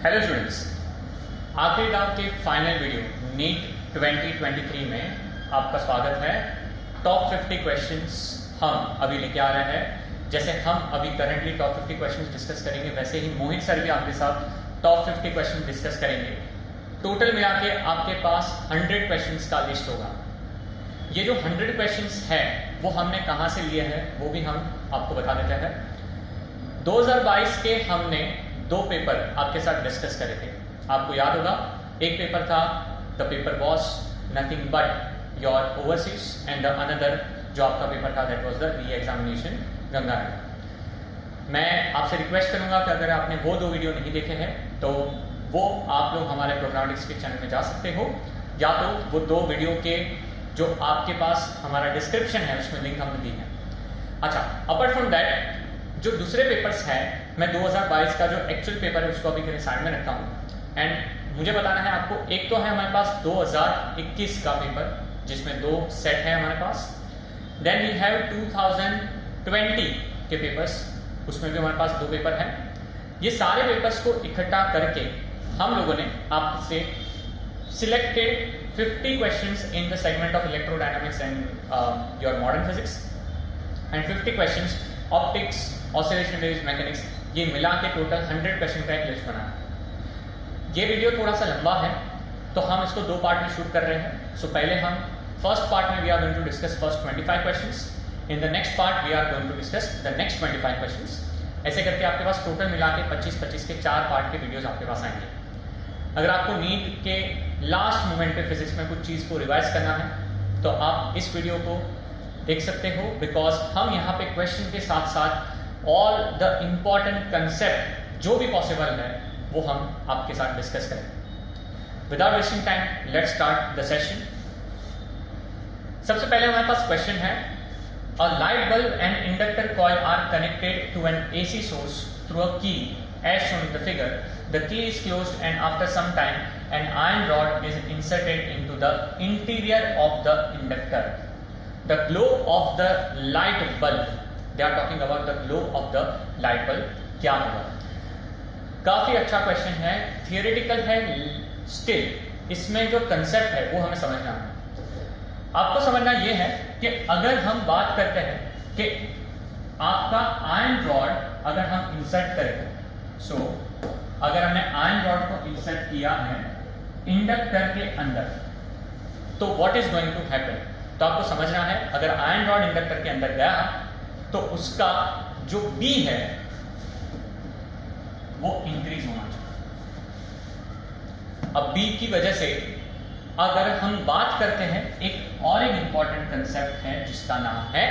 Hello students, आखिरी दाव के फाइनल वीडियो नीट 2023 में आपका स्वागत है। टॉप 50 क्वेश्चंस हम अभी लेके आ रहे हैं। जैसे हम अभी करंटली टॉप 50 क्वेश्चंस डिस्कस करेंगे, वैसे ही मोहित सर भी आपके साथ टॉप 50 क्वेश्चन डिस्कस करेंगे। टोटल मिला के आपके पास 100 क्वेश्चंस का लिस्ट होगा। ये जो 100 क्वेश्चंस है वो हमने कहाँ से लिए हैं वो भी हम आपको बता देते हैं। 2022 के हमने 2 पेपर आपके साथ डिस्कस करे थे। आपको याद होगा, एक पेपर था the paper was nothing but your overseas and the another जो आपका पेपर था that was the re examination Ganga Nagar. मैं आपसे रिक्वेस्ट करूंगा कि अगर आपने वो 2 वीडियो नहीं देखे हैं तो वो आप लोग हमारे प्रोग्रामिक्स के चैनल में जा सकते हो, या तो वो 2 वीडियो के जो आपके पास हमारा डिस्क्रिप्शन है उसमें लिंक हमने दी है। अच्छा, अपार्ट फ्रॉम दैट जो दूसरे पेपर्स हैं, मैं 2022 का जो एक्चुअल पेपर है उसको अभी के साइड में रखता हूँ एंड मुझे बताना है आपको। एक तो है हमारे पास 2021 का पेपर जिसमें 2 सेट है हमारे पास। देन वी हैव 2020 के पेपर्स, उसमें भी हमारे पास 2 पेपर हैं। ये सारे पेपर्स को इकट्ठा करके हम लोगों ने आपसे selected 50 questions in the segment of electrodynamics and your modern physics and 50 questions optics, oscillation waves, mechanics, ये मिला के टोटल 100 क्वेश्चन का एक लिस्ट बना है। ये वीडियो थोड़ा सा लंबा है तो हम इसको 2 पार्ट में शूट कर रहे हैं। सो पहले हम फर्स्ट पार्ट में we are going to discuss first 25 questions. In the next part we are going to discuss the next 25 questions. ऐसे करके आपके पास टोटल मिला के 25-25 के 4 पार्ट के वीडियोस आपके पास आएंगे। अगर आपको नीट के लास्ट मोमेंट पे फिजिक्स में कुछ चीज़ को रिवाइज करना है तो आप इस वीडियो को देख सकते हो, बिकॉज हम यहाँ पे क्वेश्चन के साथ साथ ऑल द इम्पॉर्टेंट कंसेप्ट जो भी पॉसिबल है वो हम आपके साथ डिस्कस करें। Without wasting time let's start the session. सबसे पहले हमारे पास क्वेश्चन है, a light bulb and inductor coil are connected to an AC source through a key as shown in the figure. The key is closed and after some time an iron rod is inserted into the interior of the inductor. The glow of the light bulb, they are talking about the glow of the light bulb, क्या होगा? काफी अच्छा question है, theoretical है, still इसमें जो concept है वो हमें समझना है। आपको समझना ये है कि अगर हम बात करते हैं कि आपका आयरन रॉड अगर हम इंसर्ट करें, सो अगर हमने आयरन रॉड को इंसर्ट किया है इंडक्टर के अंदर तो what is going to happen. तो आपको समझना है, अगर आयरन रॉड इंडक्टर के अंदर गया तो उसका जो बी है वो इंक्रीज होना चाहिए। अब बी की वजह से अगर हम बात करते हैं, एक और एक इंपॉर्टेंट कंसेप्ट है जिसका नाम है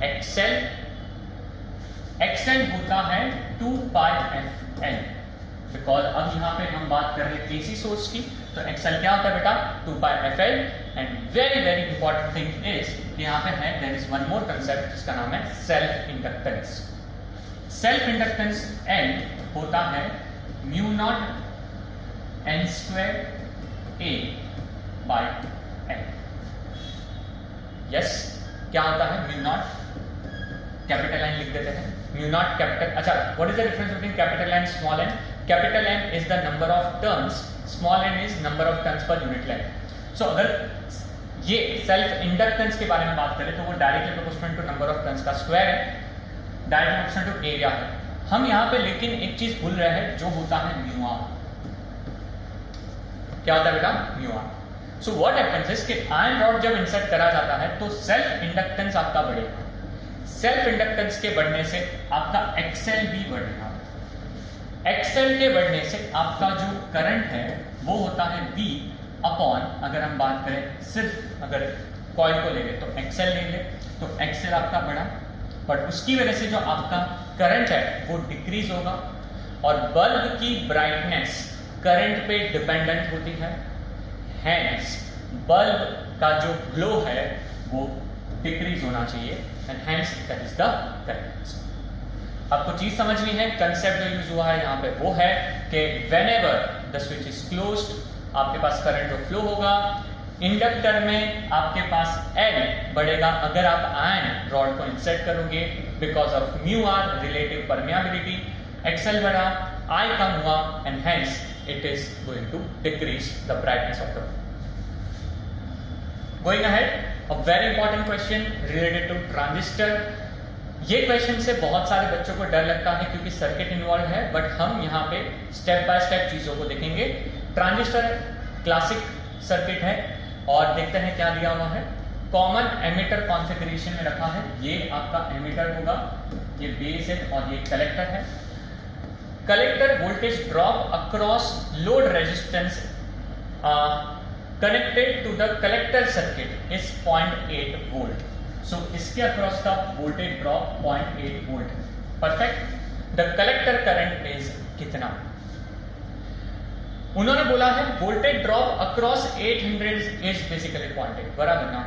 एक्सेल। एक्सेल होता है 2πfl, बिकॉज अब यहां पे हम बात कर रहे हैं AC सोर्स की, तो एक्सेल क्या होता है बेटा 2πfl। And very very important thing is यहां पे है there is one more concept जिसका नाम है self inductance. Self inductance L होता है μ0 n² A by L। Yes, क्या होता है μ0, कैपिटल N लिख देते हैं, μ0 कैपिटल। अच्छा, what is the difference between capital N small n? Capital N is the number of turns, small n is number of turns per unit length. So अगर ये self inductance के बारे में बात करें तो वो directly proportional to number of turns का स्क्वायर है, डायरेक्टली प्रोपोर्शनल टू एरिया है। हम यहाँ पे लेकिन एक चीज भूल रहे हैं जो होता है μr। क्या होता है बेटा μr। So what happens is कि आयरन रॉड जब इंसर्ट करा जाता है तो सेल्फ इंडक्टेंस आपका बढ़ेगा। सेल्फ इंडक्टेंस के बढ़ने से आपका एक्सेल भी बढ़ेगा। एक्सेल के बढ़ने से आपका जो करंट है वो होता है V अपॉन, अगर हम बात करें सिर्फ अगर कॉइल को ले ले तो एक्सेल ले ले तो एक्सेल आपका बढ़ा, बट उसकी वजह से जो आपका करंट है वो डिक्रीज होगा और बल्ब की ब्राइटनेस करंट पे डिपेंडेंट होती है। हैंस बल्ब का जो ग्लो है वो डिक्रीज होना चाहिए and hence that is the current. आपको चीज समझनी है, कंसेप्ट जो यूज हुआ है यहाँ पे वो है कि whenever the switch is closed आपके पास करंट जो फ्लो होगा, इंडक्टर में आपके पास L बढ़ेगा अगर आप आयरन रॉड को इंसर्ट करोगे because of μr relative permeability. X L बढ़ा I कम हुआ and hence it is going to decrease the brightness of the bulb. Going ahead, a very important question related to transistor. ये question से बहुत सारे बच्चों को डर लगता है क्योंकि सर्किट इन्वॉल्व है, बट हम यहाँ पे स्टेप बाय स्टेप चीजों को देखेंगे। ट्रांजिस्टर क्लासिक सर्किट है और देखते हैं क्या दिया हुआ है। कॉमन एमिटर कॉन्फ़िगरेशन में रखा है, ये आपका एमिटर होगा, ये बेस है और ये कलेक्टर है। Collector voltage drop across load resistance connected to the collector circuit is 0.8 volt. So इसके अक्रॉस का वोल्टेज ड्रॉप 0.8 वोल्ट है। Perfect. The collector current is कितना? उन्होंने बोला है voltage drop across 800 is basically 0.8, बराबर ना।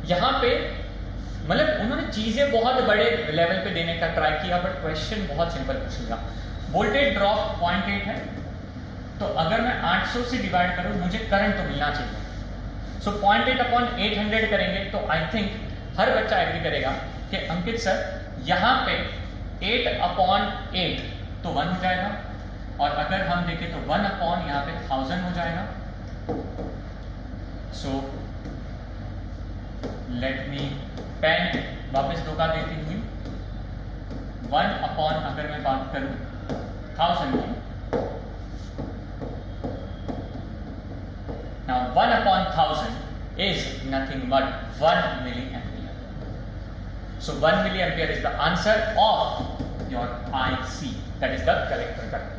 यहां पे मतलब उन्होंने चीजें बहुत बड़े लेवल पे देने का ट्राई किया, बट क्वेश्चन बहुत सिंपल पूछ लिया। वोल्टेज ड्रॉप 0.8 है, तो अगर मैं 800 से डिवाइड करूं मुझे करंट तो मिलना चाहिए। सो 0.8 अपॉन 800 करेंगे तो आई थिंक हर बच्चा एग्री करेगा कि अंकित सर यहां पे 8 अपॉन 8 तो 1 हो जाएगा, और अगर हम देखें तो 1 अपॉन यहाँ पे 1000 हो जाएगा। सो लेट मी पेन वापस धोखा देती हुई 1 अपॉन अगर मैं बात करूं 1000 की, now 1 upon 1000 is nothing but 1 milliampere. So 1 milliampere is the answer of your IC, that is the collector current.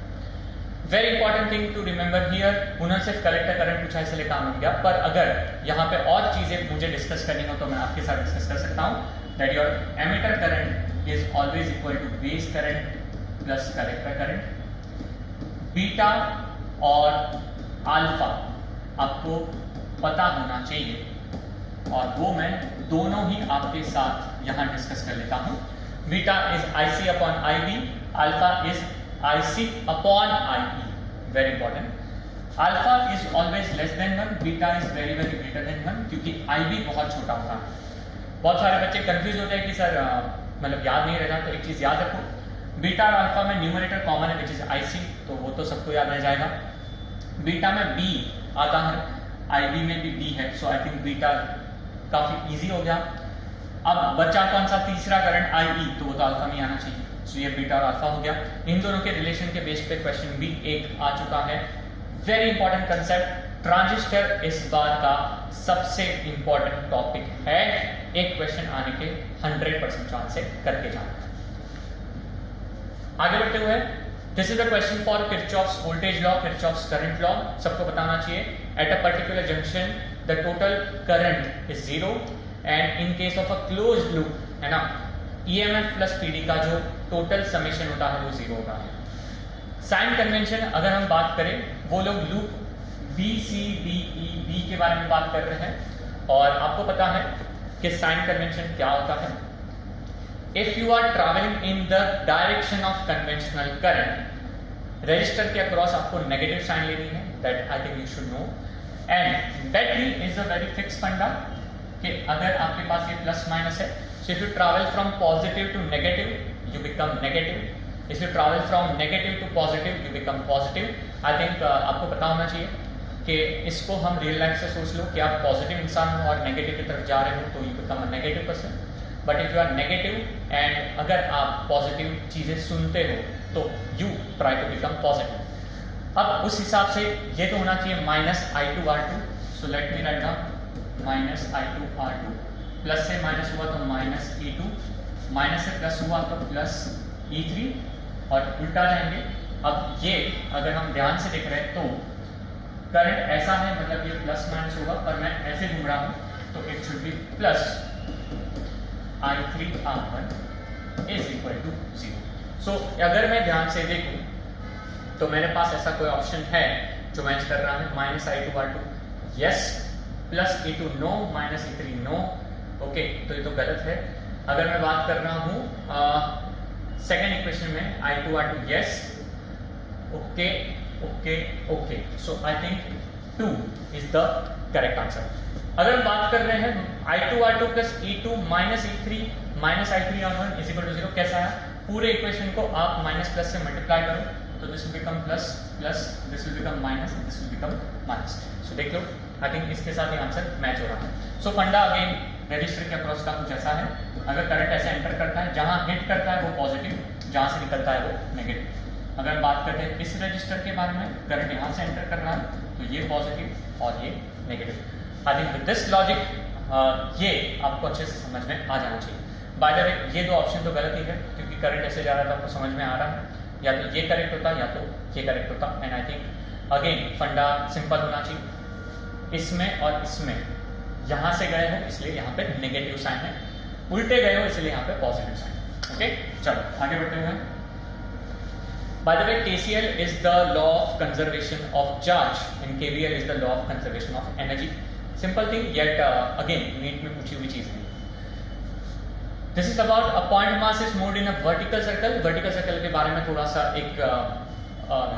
Very important thing to remember here, उन्होंने सिर्फ कलेक्टर करंट पूछा इसलिए काम हो गया, पर अगर यहाँ पे और चीजें मुझे डिस्कस करनी हो तो मैं आपके साथ डिस्कस कर सकता हूँ। That your emitter current is always equal to base current plus collector current. Beta और अल्फा आपको पता होना चाहिए और वो मैं दोनों ही आपके साथ यहाँ डिस्कस कर लेता हूँ। Beta is IC upon IB, alpha is IC upon IE। Very important. Alpha is always less than 1, beta is very very greater than 1, क्योंकि IB बहुत छोटा होता है। बहुत सारे बच्चे कंफ्यूज होते हैं कि सर मतलब याद नहीं रहता, तो एक चीज याद रखो, बीटा और अल्फा में न्यूमरेटर कॉमन है विच इज IC, तो वो तो सबको याद रह जाएगा। बीटा में B आता है, IB में भी B है, सो आई थिंक बीटा काफी इजी हो गया। अब बचा कौन सा? तीसरा करंट IE, तो वो तो अल्फा में आना चाहिए, सो ये बीटा और अल्फा हो गया। इन दोनों के रिलेशन के बेस पे क्वेश्चन भी एक आ चुका है। वेरी इंपॉर्टेंट कंसेप्ट, ट्रांजिस्टर इस बार का सबसे इंपॉर्टेंट टॉपिक है, एक क्वेश्चन आने के 100% चांस है, करके जाना। आगे बढ़ते हुए, this is the question for Kirchhoff's voltage law, Kirchhoff's current law. सबको बताना चाहिए at a particular junction the total current is 0 and in case of a closed loop, है ना, EMF प्लस PD का जो टोटल समेशन होता है वो 0 होता है। साइन कन्वेंशन अगर हम बात करें, वो लोग लूप BCDEB के बारे में बात कर रहे हैं, और आपको पता है कि साइन कन्वेंशन क्या होता है। If you are traveling in the direction of conventional current, resistor के अक्रॉस आपको नेगेटिव साइन लेनी है, that I think you should know. And battery is a very fix फंडा कि अगर आपके पास ये प्लस माइनस है, so if you travel from positive to negative you become negative, if you travel from negative to positive you become positive. I think आपको पता होना चाहिए कि इसको हम रियल लाइफ से सोच लो कि आप पॉजिटिव इंसान हो और नेगेटिव की तरफ जा रहे हो तो you become a negative person, but if you are negative and अगर आप पॉजिटिव चीजें सुनते हो तो you try to become positive. अब उस हिसाब से ये तो होना चाहिए -I2R2, so let me write down -I2R2, plus से माइनस हुआ तो -E2, माइनस से प्लस हुआ तो प्लस E3, और उल्टा जाएंगे। अब ये अगर हम ध्यान से देख रहे हैं तो करंट ऐसा है, मतलब ये प्लस माइनस होगा, पर मैं ऐसे घूम रहा हूं तो it should be plus I3R1 is equal to 0। So अगर मैं ध्यान से देखूं तो मेरे पास ऐसा कोई ऑप्शन है जो मैच कर रहा है, -I2R2 yes, plus E2 no, -E3 no, okay, तो ये तो गलत है। अगर मैं बात कर रहा हूं सेकेंड इक्वेशन में I2R2 yes, okay okay okay, so I think 2 is the correct answer. अगर हम बात कर रहे हैं I2R2 plus E2 -E3 -I3R1 is equal to 0, कैसा है? पूरे इक्वेशन को आप माइनस प्लस से मल्टीप्लाई करो, तो this will become plus plus, this will become minus, this will become minus. So देख लो, आई थिंक इसके साथ ही आंसर मैच हो रहा है। सो फंडा अगेन रजिस्टर के अक्रॉस का कुछ ऐसा है, अगर करंट ऐसे एंटर करता है, जहाँ हिट करता है वो पॉजिटिव, जहाँ से निकलता है वो नेगेटिव। अगर हम बात करते हैं इस रजिस्टर के बारे में, करंट यहाँ से एंटर कर रहा है तो ये पॉजिटिव और ये negative. I think with this logic ये आपको अच्छे से समझ में आ जाना चाहिए। बाय द वे ये दो ऑप्शन तो गलत ही है, क्योंकि करंट ऐसे जा रहा था, आपको समझ में आ रहा है, या तो ये करेक्ट होता या तो ये करेक्ट होता। एंड आई थिंक अगेन फंडा सिंपल होना चाहिए, इसमें और इसमें यहाँ से गए हो इसलिए यहाँ पे नेगेटिव साइन है, उल्टे गए हो इसलिए यहाँ पे पॉजिटिव साइन। ओके, चलो आगे बढ़ते हुए। By the way, KCL is the law of conservation of charge and KVL is the law of conservation of energy. Simple thing, yet again NEET में पूछी हुई चीज नहीं। This is about a point mass is moved in a vertical circle. Vertical circle के बारे में थोड़ा सा एक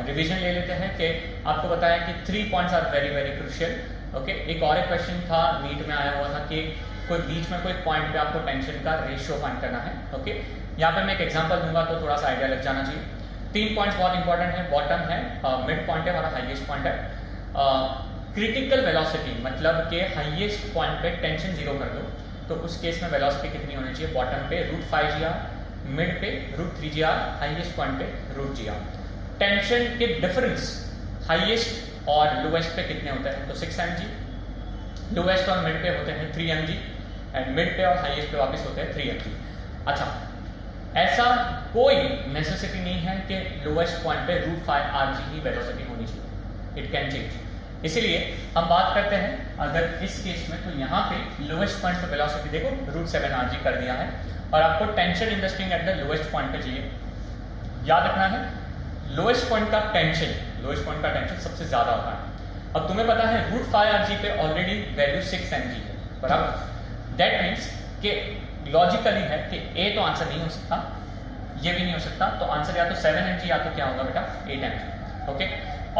रिवीजन ले लेते हैं कि आपको बताया कि 3 points are very very crucial. Okay, एक और एक क्वेश्चन था नीट में आया हुआ था कि कोई बीच में कोई पॉइंट पे आपको टेंशन का रेशियो फाइंड करना है। ओके, यहाँ पे मैं एक एग्जांपल दूंगा तो थोड़ा सा आइडिया लग जाना चाहिए। 3 पॉइंट्स बहुत इंपॉर्टेंट है, बॉटम है, मिड पॉइंट है, हमारा हाईएस्ट पॉइंट है। क्रिटिकल वेलोसिटी मतलब कि हाईएस्ट पॉइंट पे टेंशन 0 कर दो तो उस केस में वेलोसिटी कितनी होनी चाहिए? बॉटम पे √5 g, मिड पे √3 g, हाईएस्ट पॉइंट पे √g। टेंशन के डिफरेंस हाईएस्ट और लोएस्ट पे कितने होते हैं? तो 6 mg, लोएस्ट और मिड पे होते हैं 3 mg, एंड मिड पे और हाईएस्ट पे वापस होते हैं 3 mg। अच्छा, ऐसा कोई नेसेसिटी नहीं है कि लोएस्ट पॉइंट पे √5 rg ही वेलोसिटी होनी चाहिए, इट कैन चेंज। इसीलिए हम बात करते हैं अगर इस केस में, तो यहाँ पे लोएस्ट पॉइंट पे वेलोसिटी देखो √7 rg कर दिया है, और आपको tension in the string at the lowest point पे चाहिए। याद रखना है लोएस्ट पॉइंट का टेंशन, लोएस्ट पॉइंट का टेंशन सबसे ज्यादा होता है। अब तुम्हें पता है √5 rg पे ऑलरेडी वैल्यू 6 mg है, बराबर। दैट मीन्स कि लॉजिकली है कि ए तो आंसर नहीं हो सकता, ये भी नहीं हो सकता, तो आंसर या तो 7 mg या तो क्या होगा बेटा 8 mg। ओके,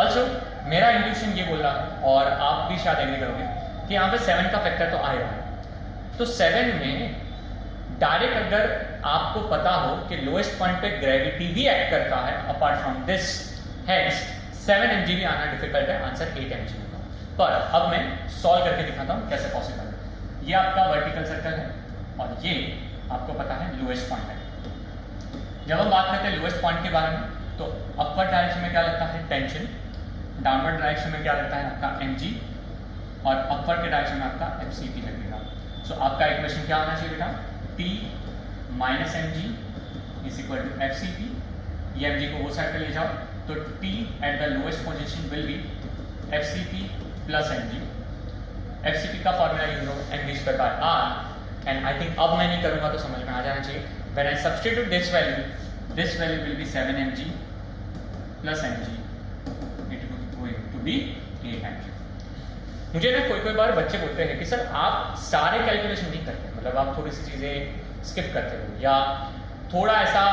ऑल्सो मेरा इंट्यूशन ये बोल रहा है और आप भी शायद एग्री करोगे कि यहाँ पे 7 का फैक्टर तो आ रहा है, तो 7 में डायरेक्ट अगर आपको पता हो कि लोएस्ट पॉइंट पे ग्रेविटी भी एक्ट करता है apart from this, hence 7 mg भी आना डिफिकल्ट है, आंसर 8 mg होगा। पर अब मैं सॉल्व करके दिखाता हूँ कैसे पॉसिबल है। ये आपका वर्टिकल सर्कल है और ये आपको पता है लोएस्ट पॉइंट है। जब हम बात करते हैं लोएस्ट पॉइंट के बारे में, तो अपवर्ड डायरेक्शन में क्या लगता है? टेंशन। डाउनवर्ड डायरेक्शन में क्या लगता है? आपका mg, और अपवर्ड के डायरेक्शन में आपका fcp लगेगा। सो आपका इक्वेशन क्या होना चाहिए बेटा? t minus mg is equal to fcp। ये mg को वो साइड पे ले जाओ तो t at the lowest position will be fcp plus mg। fcp का formula you know mv/r, and I think अब मैं नहीं करूंगा तो समझ में आ जाना चाहिए। When I substitute this value will be 7 mg plus mg, it is going to be 8 mg। मुझे ना कोई बार बच्चे बोलते हैं कि सर आप सारे कैलकुलेशन नहीं करते, मतलब आप थोड़ी सी चीजें स्किप करते हो या थोड़ा ऐसा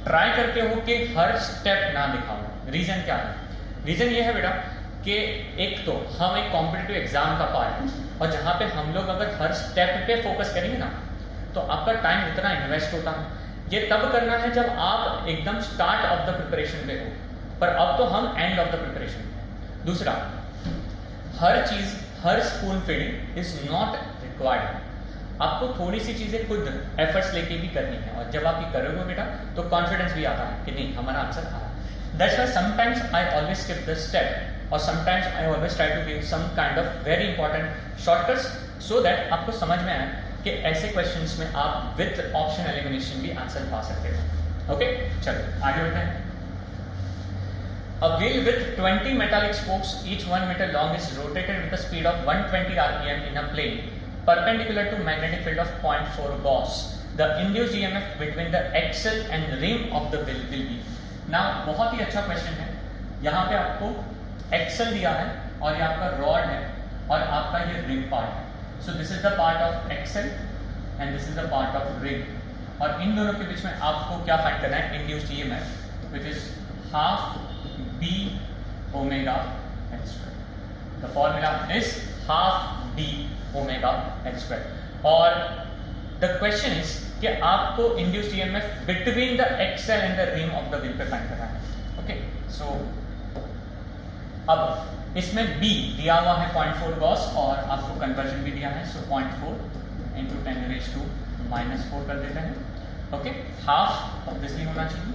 ट्राई करते हो कि हर स्टेप ना दिखाओ। रीजन क्या है? रीजन ये है बेटा कि एक तो हम एक कॉम्पिटिटिव एग्जाम का पार्ट है, और जहाँ पे हम लोग अगर हर स्टेप पे फोकस करेंगे ना तो आपका टाइम उतना इन्वेस्ट होता है। ये तब करना है जब आप एकदम स्टार्ट ऑफ द प्रिपरेशन पे हो, पर अब तो हम एंड ऑफ द प्रिपरेशन पे। दूसरा, हर चीज, हर spoon feeding is not required. आपको थोड़ी सी चीजें खुद एफर्ट्स लेके भी करनी है, और जब आप ये करोगे बेटा तो कॉन्फिडेंस भी आता है कि नहीं हमारा आंसर आ रहा है। That's why sometimes I always skip the step, और sometimes I always try to give some kind of very important shortcuts so that आपको समझ में आए कि ऐसे क्वेश्चंस में आप विद ऑप्शन एलिमिनेशन भी आंसर पा सकते हो। ओके, चलो आगे बढ़ते हैं। A wheel with 20 metallic spokes, each 1 meter long, is rotated with a speed of 120 rpm in a plane perpendicular to magnetic field of 0.4 Gauss. The induced EMF between the axle and rim of the wheel will be. Now, बहुत ही अच्छा question है। यहाँ पे आपको axle दिया है और ये आपका रॉड है और आपका ये रिम पार्ट है। So this is the part of axle and this is the part of ring, और इन दोनों के बीच में आपको क्या फाइंड करना है? induced EMF, which is half b omega h square. The formula is half b omega h square. और the question is कि आपको induced EMF between the axle and the rim of the wheel पे find करना है। Okay, सो अब इसमें b दिया हुआ है 0.4 गॉस और आपको कन्वर्जन भी दिया है, सो 0.4 इंटू 10⁻⁻⁴ कर देते हैं. ओके, हाफ ऑब्वियसली होना चाहिए.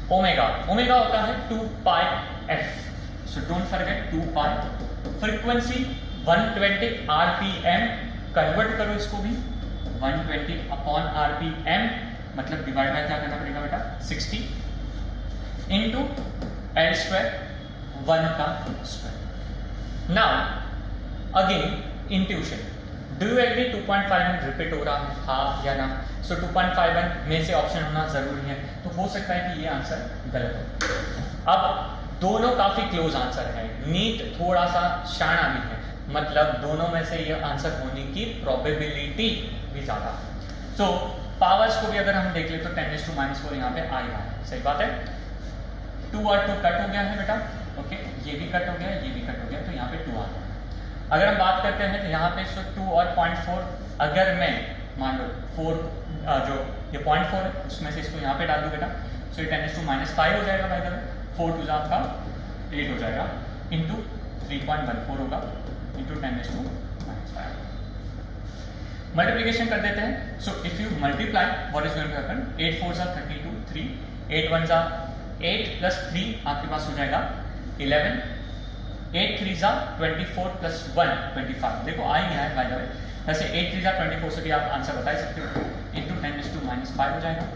ओमेगा होता है 2 पाई f, so don't forget 2 pi. Frequency 120 RPM, convert करो इसको भी 120 अपॉन आरपीएम, मतलब डिवाइड बाय क्या करना पड़ेगा बेटा 60 इंटू एल स्क्वायर 1 का square. Now again intuition, do you agree 2.51 repeat हो रहा है हाफ या ना? सो 2.51 में से ऑप्शन होना जरूरी है, तो हो सकता है कि ये आंसर गलत हो. अब दोनों काफी क्लोज आंसर है, नीट थोड़ा सा शाना भी है, मतलब दोनों में से ये आंसर होने की प्रोबेबिलिटी भी ज्यादा है. सो पावर्स को भी अगर हम देख ले तो 10⁻⁻⁴ यहाँ पे आ रहा है. सही बात है. 2 और 2 कट हो गया है बेटा. ओके, ये भी कट हो गया, ये भी कट हो गया, तो यहाँ पे 2 आ गया. अगर हम बात करते हैं तो यहाँ पे 2 और 0.4, अगर मैं मान लो 4 जो ये 0.4 है उसमें से इसको यहाँ पे डाल दूँ बेटा, सो ये 10⁻⁵ हो जाएगा. भाई अगर 4 2 आपका 8 हो जाएगा, इंटू 3.14 होगा इंटू 10⁻⁵. मल्टीप्लीकेशन कर देते हैं. So if you multiply what is going to happen, 8 4 जा 32, 3 8 1 जा 8 प्लस 3 आपके पास हो जाएगा 11, 8 3 जा 24 प्लस 1 25. देखो आ ही गया है बाय द वे. वैसे 8 3 जा 24 से भी आप आंसर बता सकते हो, इंटू 10⁻⁻⁵ हो जाएगा.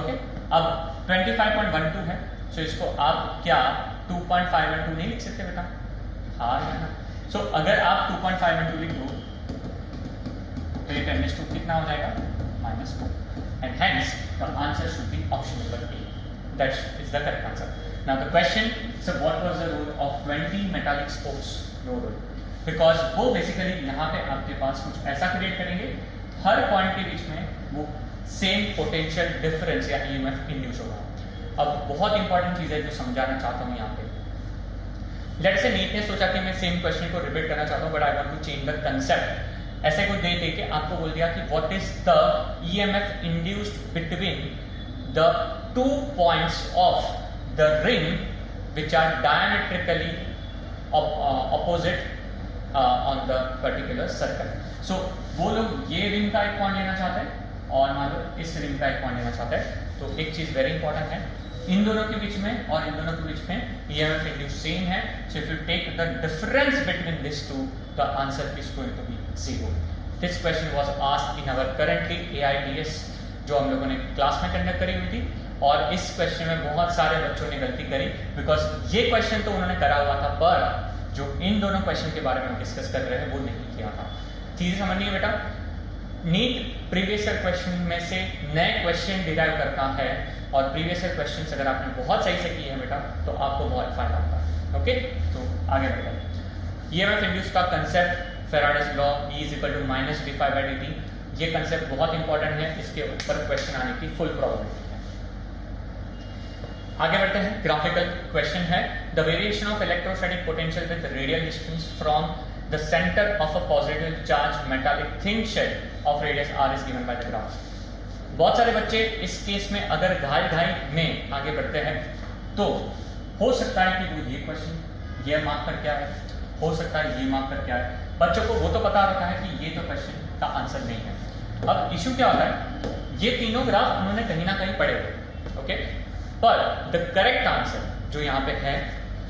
ओके, अब 25.12 है, सो इसको आप क्या 2.512 नहीं लिख सकते बेटा? हाँ है ना. सो अगर आप 2.512 लिख दो तो ये 10⁻² कितना हो जाएगा -4, and hence the answer should be option number A. That is the correct answer. Now the question, so what was the role of 20 metallic spokes? No role, because वो बेसिकली यहाँ पे आपके पास कुछ ऐसा क्रिएट करेंगे, हर पॉइंट के बीच में वो सेम पोटेंशियल डिफरेंस या ईएमएफ इंड्यूस होगा. अब बहुत इंपॉर्टेंट चीज है जो समझाना चाहता हूँ यहाँ पे. लेट्स से नीट ने सोचा कि मैं सेम क्वेश्चन को रिपीट करना चाहता हूँ, but I want to change the concept. ऐसे को दे के आपको बोल दिया कि what is the EMF induced between the 2 points of the ring which are diametrically opposite on the particular circle. So वो लोग ये रिंग का एक पॉइंट लेना चाहते हैं और मान लो इस रिंग का एक पॉइंट लेना चाहते हैं. तो एक चीज वेरी इंपॉर्टेंट है, इन दोनों के बीच में और इन दोनों के बीच में ईएमएफ इंड्यूस सेम है. So if you take the difference between this two, the answer is going to be 0. This question was asked in our currently AITS जो हम लोगों ने क्लास में कंडक्ट करी हुई थी, और इस क्वेश्चन में बहुत सारे बच्चों ने गलती करी, बिकॉज ये क्वेश्चन तो उन्होंने करा हुआ था, पर जो इन दोनों क्वेश्चन के बारे में हम डिस्कस कर रहे हैं वो नहीं किया था. चीजें समझनी है बेटा. नीट प्रीवियस ईयर क्वेश्चन में से नए क्वेश्चन डिराइव करता है, और प्रीवियस ईयर क्वेश्चन अगर आपने बहुत सही से किए हैं बेटा तो आपको बहुत फायदा होता है. ओके, तो आगे बढ़ते हैं. ईएमएफ इंड्यूस का concept, Faraday's law, E = -dφ/dt, ये कंसेप्ट बहुत इंपॉर्टेंट है, इसके ऊपर क्वेश्चन आने की फुल प्रोबेबिलिटी है. आगे बढ़ते हैं. ग्राफिकल क्वेश्चन है, the variation of electrostatic potential with radial distance from the centre of a positive charge metallic thin shell of radius r is given by the graph. बहुत सारे बच्चे इस केस में अगर ढाई में आगे बढ़ते हैं तो हो सकता है कि वो ये क्वेश्चन ये मार्क कर क्या है, हो सकता है ये मार्क कर क्या है. बच्चों को वो तो पता रहता है कि ये तो क्वेश्चन का आंसर नहीं है. अब इशू क्या होता है, ये तीनों ग्राफ उन्होंने कहीं ना कहीं पढ़े हुए. ओके, पर द करेक्ट आंसर जो यहाँ पे है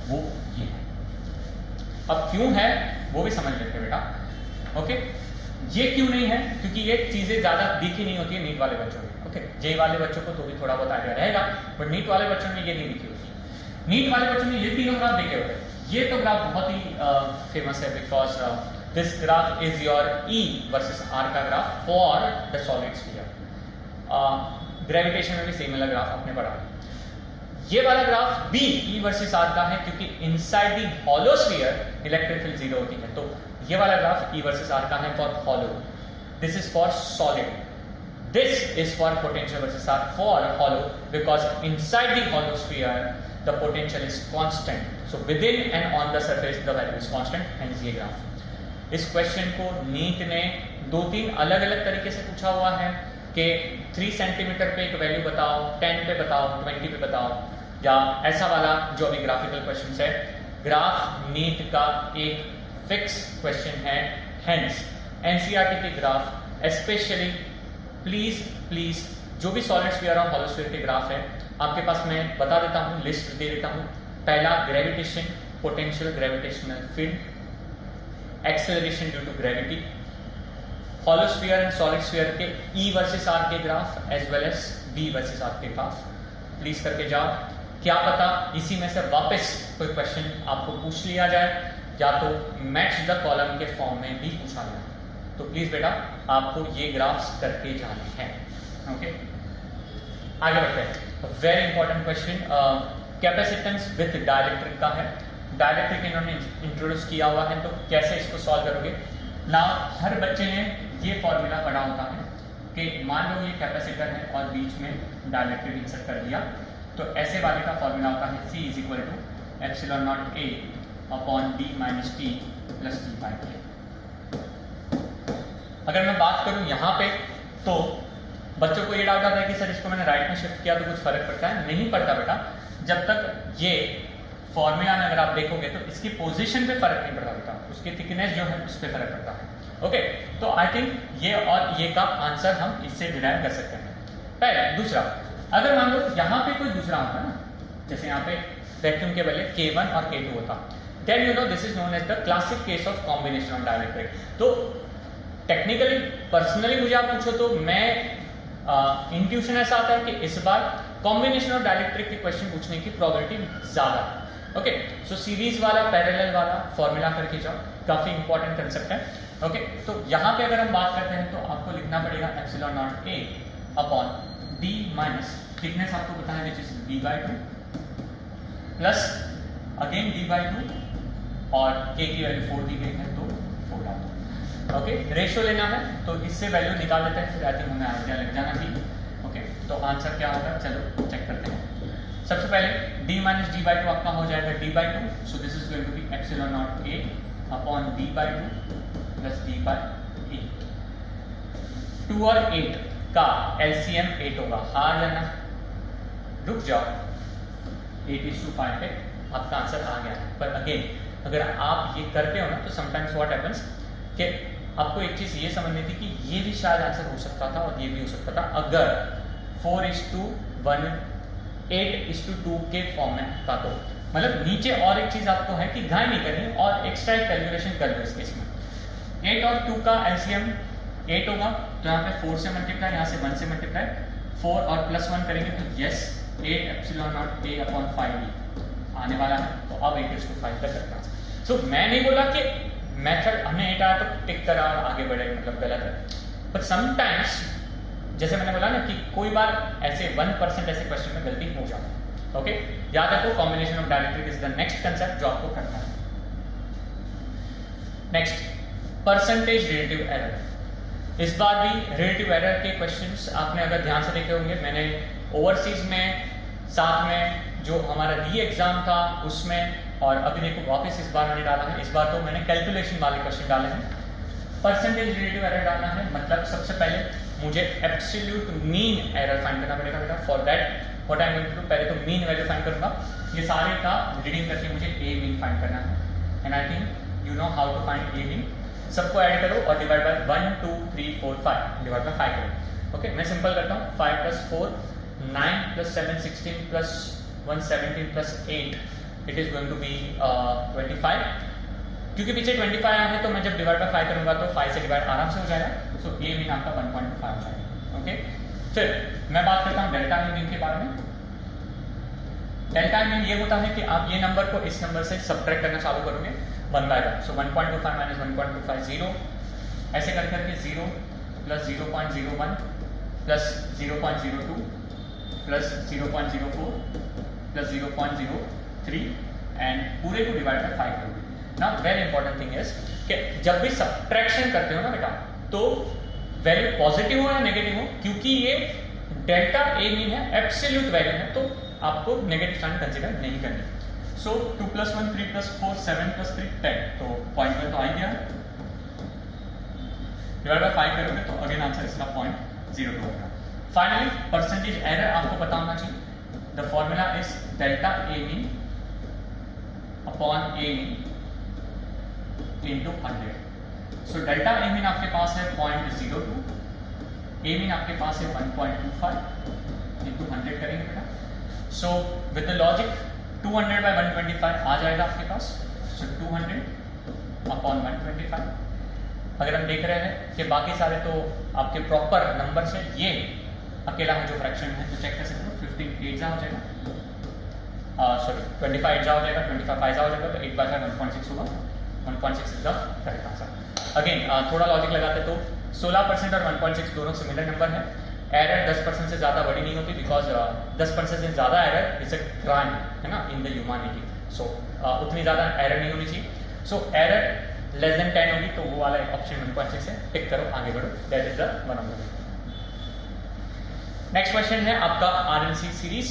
वो ये है. अब क्यों है वो भी समझ लेते हैं बेटा. ओके, ये क्यों नहीं है, क्योंकि ये चीजें ज्यादा दिखी नहीं होती है नीट वाले बच्चों में. ओके, जे वाले बच्चों को तो भी थोड़ा बहुत आइडिया रहेगा, बट नीट वाले बच्चों में ये नहीं दिखी होती. नीट वाले बच्चों ने ये तीनों ग्राफ देखे होते हैं. ये तो ग्राफ बहुत ही फेमस है, because this graph is your E versus R का graph for the solid sphere. Gravitation में भी सिमिलर ग्राफ आपने पढ़ा. ये वाला ग्राफ भी E वर्सेस R का है, क्योंकि inside the hollow sphere electric field 0 होती है. तो ये वाला ग्राफ E वर्सेस R का है for hollow. This is for solid. This is for potential versus R for hollow, because inside the hollow sphere the potential is constant. So within and on the surface the value is constant. Hence ये graph. इस question को NEET ने 2-3 अलग-अलग तरीके से पूछा हुआ है कि 3 सेंटीमीटर पे एक वैल्यू बताओ, 10 पे बताओ, 20 पे बताओ. या ऐसा वाला जो अभी ग्राफिकल क्वेश्चन है, ग्राफ नीट का एक फिक्स क्वेश्चन है। हेंस एनसीईआरटी के ग्राफ स्पेशली प्लीज जो भी सॉलिड स्फीयर और हॉलो स्फीयर के ग्राफ है आपके पास मैं बता देता हूँ, लिस्ट दे देता हूँ। पहला gravitation, potential gravitational field, acceleration due to gravity, hollow sphere and solid sphere के ई वर्सेस आर के graph as well as B versus R के ग्राफ। प्लीज करके जाओ, क्या पता इसी में से वापस कोई क्वेश्चन आपको पूछ लिया जाए या तो मैच द कॉलम के फॉर्म में भी पूछा जाए। तो प्लीज बेटा आपको ये ग्राफ्स करके जाने हैं। ओके, आगे बढ़ते हैं। Very important question capacitance with dielectric का है। डाइलेक्ट्रिक इन्होंने इंट्रोड्यूस किया हुआ है, तो कैसे इसको सॉल्व करोगे ना। हर बच्चे ने ये फॉर्मूला पढ़ा होता है कि मान लो ये कैपेसिटर है और बीच में डाइलेक्ट्रिक इंसर्ट कर दिया, तो ऐसे वाले का फॉर्मूला होता है C is equal to epsilon naught A upon D minus T plus T by K। अगर मैं बात करूं यहाँ पे तो बच्चों को ये डाउट आता है कि सर इसको मैंने राइट में शिफ्ट किया तो कुछ फर्क पड़ता है? नहीं पड़ता बेटा। जब तक ये फॉर्मूला में अगर आप देखोगे तो इसकी पोजीशन पे फर्क नहीं पड़ता बेटा, उसकी थिकनेस जो है उस पर फर्क पड़ता है। ओके, तो आई थिंक ये और ये का आंसर हम इससे डिराइव कर सकते हैं। पहले दूसरा, अगर मान लो यहाँ पे कोई दूसरा होता है ना, जैसे यहाँ पे वैक्यूम के बदले K1 और K2 होता, then you know this is known as the classic case of combination of dielectric. तो टेक्निकली पर्सनली मुझे आप पूछो तो मैं इंट्यूशन ऐसा आता है कि इस बार कॉम्बिनेशन ऑफ डाइलेक्ट्रिक के क्वेश्चन पूछने की प्रोबेबिलिटी ज्यादा है। ओके, सो सीरीज वाला पैरेलल वाला फॉर्मूला करके जाओ, काफी इंपॉर्टेंट कंसेप्ट है। ओके, तो यहाँ पे अगर हम बात करते हैं तो आपको लिखना पड़ेगा epsilon naught A upon D minus thickness आपको पता है which is D/2 plus again D/2 और K की वैल्यू 4 दी गई है तो 4 डाल दो। ओके, रेशियो लेना है तो इससे वैल्यू निकाल लेते हैं, फिर आई थिंक हमें आइडिया लग जाना चाहिए। ओके, तो आंसर क्या होगा चलो चेक करते हैं। सबसे पहले D माइनस D/2 आपका हो जाएगा D/2, so this is going to be epsilon naught A upon D/2 plus D/8। 2 और 8 का LCM 8 होगा, हार जाना, रुक जाओ, 8:5 पे आपका आंसर आ गया है। पर अगेन अगर आप ये करते हो ना तो समटाइम्स व्हाट हैपेंस कि आपको एक चीज ये समझनी थी कि ये भी शायद आंसर हो सकता था और ये भी हो सकता था अगर 4:1 8:2 के फॉर्म में था। तो मतलब नीचे और एक चीज आपको है कि घाई नहीं करनी और एक्स्ट्रा एक कैलकुलेशन कर लो इस केस में। 8 और 2 का LCM 8 होगा, तो यहाँ पे 4 से मल्टीप्लाई, यहाँ से 1 से मल्टीप्लाई, 4 और प्लस 1 करेंगे तो yes 8 epsilon naught A upon 5 आने वाला है। तो अब 8:5 तक करना। सो मैं नहीं बोला कि मेथड हमने 8 आया तो टिक करा और आगे बढ़े, मतलब गलत है। बट समटाइम्स जैसे मैंने बोला ना कि कोई बार ऐसे 1% ऐसे क्वेश्चन में गलती हो जाती है। ओके, याद रखो combination of dielectric is the next concept जो आपको करना है। Next, percentage relative error. इस बार भी रिलेटिव एरर के क्वेश्चंस आपने अगर ध्यान से देखे होंगे, मैंने ओवरसीज में साथ में जो हमारा री एग्जाम था उसमें और अभी देखो वापस इस बार मैंने डाला है। इस बार तो मैंने कैलकुलेशन वाले क्वेश्चन डाले हैं। परसेंटेज रिलेटिव एरर डालना है, मतलब सबसे पहले मुझे एब्सोल्यूट मीन एरर फाइंड करना पड़ेगा बेटा। For that what I am going to do, पहले तो मीन वैल्यू फाइंड करूंगा, ये सारे का रीडिंग करके मुझे ए मीन फाइंड करना है। And I think you know how to find a mean. सबको ऐड करो और डिवाइड बाय 1 2 3 4 5 डिवाइड बाय 5 करो। ओके, मैं सिंपल करता हूँ। 5 + 4 9 + 7 16 + 1 17 + 8 it is going to be 25। क्योंकि पीछे 25 आया है तो मैं जब डिवाइड बाय 5 करूंगा तो 5 से डिवाइड आराम से हो जाएगा। सो ए मीन आपका 1.5 हो जाएगा। ओके, फिर मैं बात करता हूँ डेल्टा मीन के बारे में। डेल्टा मीन ये होता है कि आप ये नंबर को इस नंबर से सब्ट्रैक्ट करना चालू करोगे 1/1। सो 1.25 - 1.25 0, ऐसे कर करके 0 + 0.01 + 0.02 + 0.04 + 0.03 एंड पूरे को डिवाइड बाय 5 करोगे। Now very important thing is कि जब भी सब्ट्रैक्शन करते हो ना बेटा तो वैल्यू पॉजिटिव हो या नेगेटिव हो, क्योंकि ये डेल्टा ए मीन है, एब्सोल्यूट वैल्यू है, तो आपको नेगेटिव साइन कंसीडर नहीं करनी। सो 2 + 1 3 + 4 7 + 3 10, तो पॉइंट में तो आ गया। डिवाइड बाय 5 करोगे तो अगेन आंसर इसका 0.02 होगा। फाइनली परसेंटेज एरर आपको पता होना चाहिए। The formula is delta A mean upon A mean into 100। So delta A mean आपके पास है 0.02, ए मीन आपके पास है 1.25 इंटू 100 करेंगे बेटा। So with the logic 200 by 125 आ जाएगा आपके पास। सो 200 अपॉन 125। अगर हम देख रहे हैं कि बाकी सारे तो आपके प्रॉपर नंबर से ये अकेला है जो फ्रैक्शन है, तो चेक कर सकते हो। 15 8 हो जाएगा, सॉरी 25 8 हो जाएगा, 25 5 हो जाएगा, तो 8 बाय 5 1.6 होगा। 1.6 is the correct answer. Again थोड़ा लॉजिक लगाते तो 16% और 1.6 दोनों सिमिलर नंबर है। एरर 10% से ज़्यादा बड़ी नहीं होती, बिकॉज 10% से ज़्यादा एरर इज अ क्राइम, है ना, इन द ह्यूमैनिटी। सो उतनी ज़्यादा एरर नहीं होनी चाहिए। सो एरर लेस देन 10 होगी तो वो वाला ऑप्शन 1.6 है, टिक करो, आगे बढ़ो। That is the one of the. Next question है आपका आरएलसी सीरीज।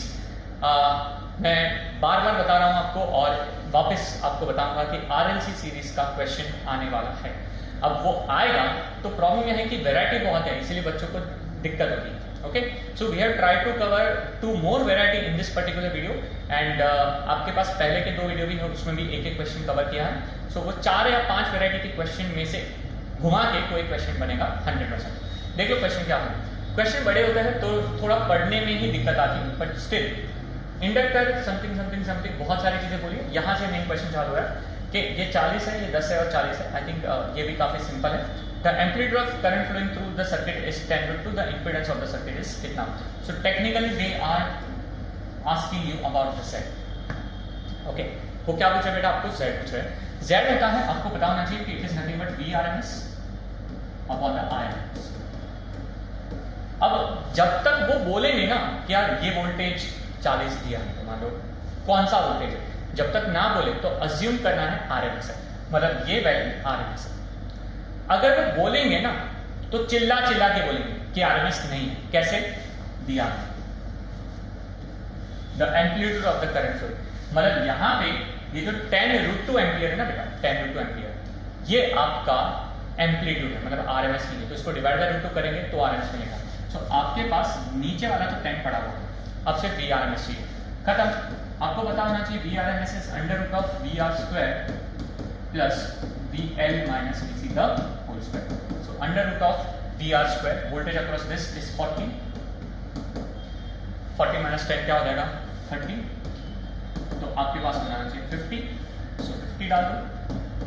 मैं बार बार बता रहा हूं आपको और वापस आपको बताऊंगा कि आरएलसी सीरीज का क्वेश्चन आने वाला है। अब वो आएगा तो प्रॉब्लम यह है कि वैरायटी बहुत है, इसीलिए बच्चों को दिक्कत होगी। Okay, so we have try to cover 2 more variety in this particular video and आपके पास पहले के 2 वीडियो भी है, उसमें भी एक क्वेश्चन कवर किया है। सो वो 4 या 5 वैरायटी के क्वेश्चन में से घुमा के कोई क्वेश्चन बनेगा 100%। देखो क्वेश्चन क्या है। क्वेश्चन बड़े होते हैं तो थोड़ा पढ़ने में ही दिक्कत आती है, but still inductor something something something बहुत सारी चीजें बोली। यहाँ से मेन क्वेश्चन चालू है कि ये 40 है, ये 10 है और 40 है। आई थिंक ये भी काफी सिंपल है। The amplitude of current flowing through the circuit is 10√2, the impedance of the circuit is कितना। So technically they are asking you about the Z। Okay, वो क्या पूछा बेटा, आपको Z पूछा है। Z होता है, आपको पता होना चाहिए कि it is nothing but VRMS upon the IRMS। अब जब तक वो बोलेंगे ना कि यार ये वोल्टेज 40 दिया है, तो मान लो कौन सा वोल्टेज है, जब तक ना बोले तो अज्यूम करना है आरएमएस है, मतलब ये वैल्यू आरएमएस है। अगर वो बोलेंगे ना तो चिल्ला चिल्ला के बोलेंगे कि आरएमएस नहीं है। कैसे दिया, the amplitude of the current flow, मतलब यहां पे ये जो 10√2 एम्पियर है ना बेटा, 10√2 एम्पियर, ये आपका एम्पलीट्यूड है, मतलब आरएमएस नहीं है। तो इसको डिवाइड बाय √2 करेंगे तो आरएमएस मिलेगा। सो आपके पास नीचे वाला तो 10 पड़ा हुआ है, अब सिर्फ VRMS चाहिए, खत्म। आपको पता होना चाहिए VRMS is √of VR² plus VL minus VC the whole square. So √of VR², voltage across this is 40 minus 10 क्या हो जाएगा 30, तो आपके पास हो जाना चाहिए 50। सो 50 डाल दो,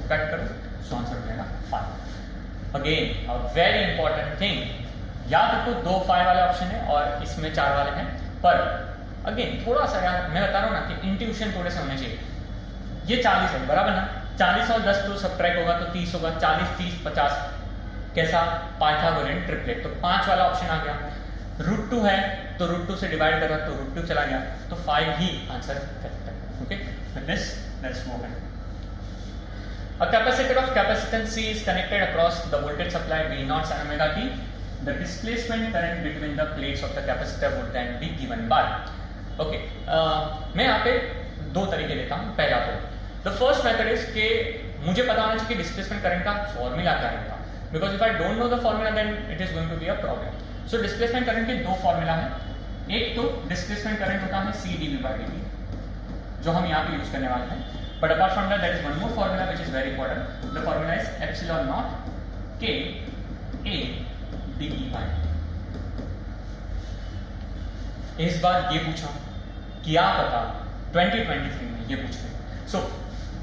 कट करो, सो आंसर हो जाएगा 5। Again a very important thing, याद रखो 2 5 वाले ऑप्शन है और इसमें 4 वाले हैं, पर अगेन थोड़ा सा यार मैं बता रहा हूँ ना कि इंट्यूशन थोड़े से होने चाहिए। ये 40 है बराबर ना, 40 और 10 तो सब्ट्रैक्ट होगा तो 30 होगा, 40 30 50 कैसा पाइथागोरियन ट्रिपलेट। तो 5 वाला ऑप्शन आ गया। √2 है तो √2 से डिवाइड कर रहा तो √2 चला गया, तो 5 ही आंसर करेक्ट है। Okay, with this let's move on. A capacitor of capacitance C is connected across the voltage supply V0 sin omega t. The displacement current between the plates of the capacitor would then be given by. Okay, मैं यहाँ पे 2 तरीके लेता हूँ। पहला तो the first method is कि मुझे पता होना चाहिए कि डिस्प्लेसमेंट करंट का फॉर्मूला क्या रहेगा, because if I don't know the formula then it is going to be a problem. So displacement current के 2 फॉर्मूला है। एक तो डिस्प्लेसमेंट करंट होता है C/dV/dt, जो हम यहाँ पे यूज करने वाले हैं, but apart from that there is one more formula which is very important. The formula is epsilon naught K A dE/dt। इस बार ये पूछा, क्या पता 2023 में ये पूछ रहे। सो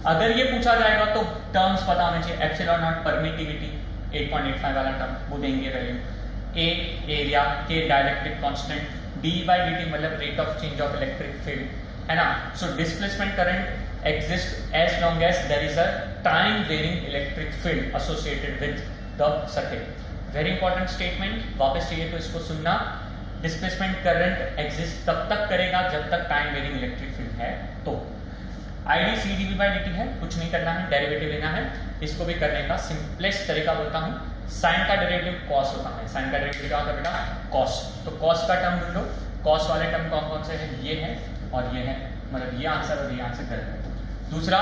अगर ये पूछा जाएगा तो टर्म्स पता होने चाहिए। एप्सिलॉन नॉट परमिटिविटी 8.85 वाला टर्म वो देंगे value, A area, K dielectric constant, dE/dt मतलब rate of change of electric field, है ना। So displacement current exist as long as there is a time varying electric field associated with the circuit. Very important statement, वापस चाहिए तो इसको सुनना। Displacement current exist तब तक करेगा जब तक टाइम वेरिंग इलेक्ट्रिक फील्ड है। तो ID C/dV/dt है, कुछ नहीं करना है, डेरिवेटिव लेना है। इसको भी करने का सिंपलेस्ट तरीका बोलता हूँ, साइन का डेरिवेटिव कॉस होता है। साइन का डेरिवेटिव क्या होता है बेटा, कॉस। तो कॉस का टर्म ढूंढ लो, कॉस वाले टर्म कौन कौन से हैं, ये है और ये है, मतलब ये आंसर और ये आंसर गलत है। दूसरा,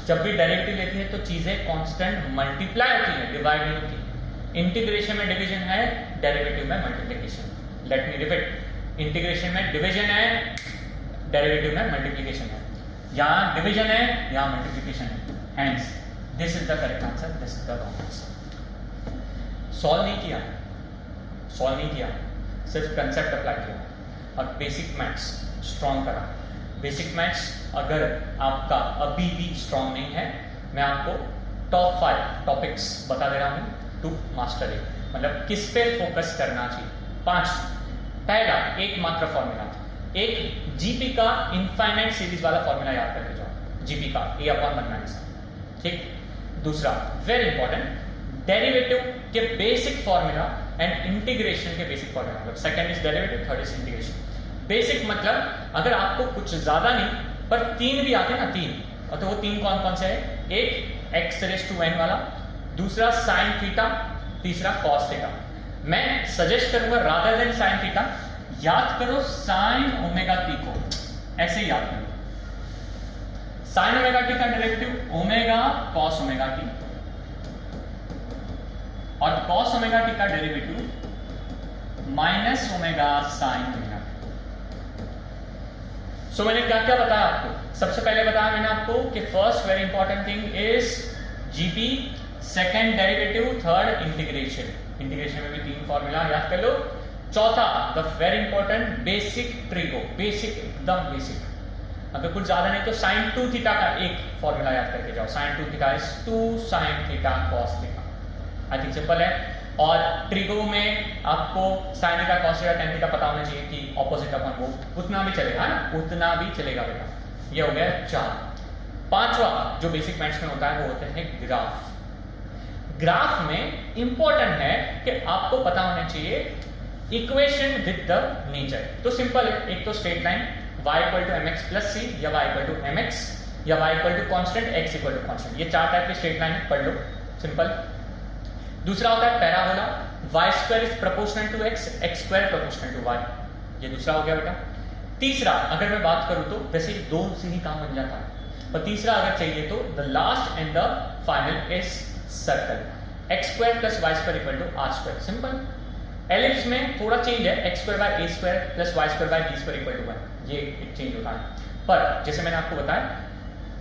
जब भी डेरिवेटिव लेती है तो चीजें कांस्टेंट मल्टीप्लाई होती है, डिवाइड नहीं होती। इंटीग्रेशन में डिवीजन है, डेरिवेटिव में multiplication. Let me repeat, integration में डिवीजन है, डेरिवेटिव में मल्टीप्लीकेशन है, यहाँ डिवीजन है, यहाँ मल्टीप्लीकेशन है, hence this is the correct answer, this is the wrong answer. Solve नहीं किया, सिर्फ कंसेप्ट अप्लाई किया और बेसिक मैथ्स स्ट्रॉन्ग करा। बेसिक मैथ्स अगर आपका अभी भी स्ट्रॉन्ग नहीं है, मैं आपको टॉप 5 टॉपिक्स बता दे रहा हूँ टू मास्टर इट, मतलब किस पे फोकस करना चाहिए। 5, पहला एकमात्र फॉर्मूला, एक जीपी का इनफाइनाइट सीरीज वाला फॉर्मूला याद करके जाओ, जीपी का A/1 ठीक। दूसरा वेरी इंपॉर्टेंट, डेरिवेटिव के बेसिक फॉर्मूला एंड इंटीग्रेशन के बेसिक फॉर्मूला, मतलब second is derivative, third is integration. Basic मतलब अगर आपको कुछ ज्यादा नहीं पर 3 भी आते ना, 3, और तो वो 3 कौन कौन से है, एक x⁻n वाला, दूसरा sin थीटा, तीसरा cos थीटा। मैं सजेस्ट करूंगा रादर देन sin थीटा याद करो sin ओमेगा t को, ऐसे ही याद करो। sin ओमेगा t का derivative omega cos omega t और cos ओमेगा t का derivative minus omega sin omega. So मैंने क्या क्या बताया आपको, सबसे पहले बताया मैंने आपको कि first very important thing is GP, second derivative, third integration. Integration में भी 3 फॉर्मूला याद कर लो। चौथा the very important basic trigo, basic एकदम बेसिक, अगर कुछ ज्यादा नहीं तो sin 2 थीटा का एक फॉर्मूला याद करके जाओ, sin 2 theta is 2 sin theta cos theta. I think simple है। और ट्रिगो में आपको sin theta cos theta tan theta पता होना चाहिए कि ऑपोजिट अपन वो उतना भी चलेगा ना, उतना भी चलेगा बेटा। ये हो गया 4। 5वां जो बेसिक मैथ्स में होता है वो होते हैं ग्राफ। ग्राफ में इंपॉर्टेंट है कि आपको पता होना चाहिए इक्वेशन विद द नेचर। तो सिंपल है, एक तो straight line y = mx + c या y = mx या y = कांस्टेंट x = कांस्टेंट, ये 4 टाइप के स्ट्रेट लाइन है, पढ़ लो सिंपल। दूसरा होता है parabola, y² is proportional to x, x² proportional to y, ये दूसरा हो गया बेटा। तीसरा अगर मैं बात करूं तो वैसे 2 से ही काम बन जाता है, पर तीसरा अगर चाहिए तो the last and the final is circle, x² + y² = r²। Simple. Ellipse में थोड़ा चेंज है, x² / a² + y² / b² = 1, ये एक चेंज होता है। पर जैसे मैंने आपको बताया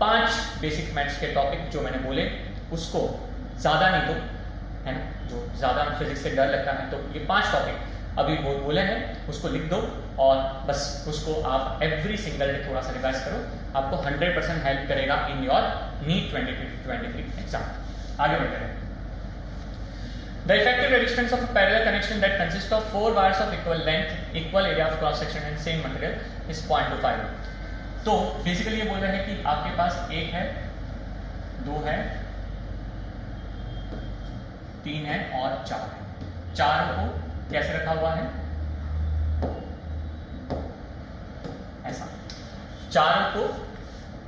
5 बेसिक मैथ्स के टॉपिक जो मैंने बोले, उसको ज्यादा नहीं तो है ना, जो ज्यादा फिजिक्स से डर लगता है, तो ये 5 टॉपिक अभी बोले हैं, उसको लिख दो और बस उसको आप एवरी सिंगल डे थोड़ा सा रिवाइज करो, आपको 100% हेल्प करेगा इन योर नीट 2023 एग्जाम। आगे बढ़ते हैं। The effective resistance of a parallel connection that consists of 4 wires of equal length, equal area of cross section and same material is 0.25। तो basically ये बोल रहे हैं कि आपके पास 1 है, 2 है, 3 है और 4 है। 4 को कैसे रखा हुआ है, ऐसा, 4 को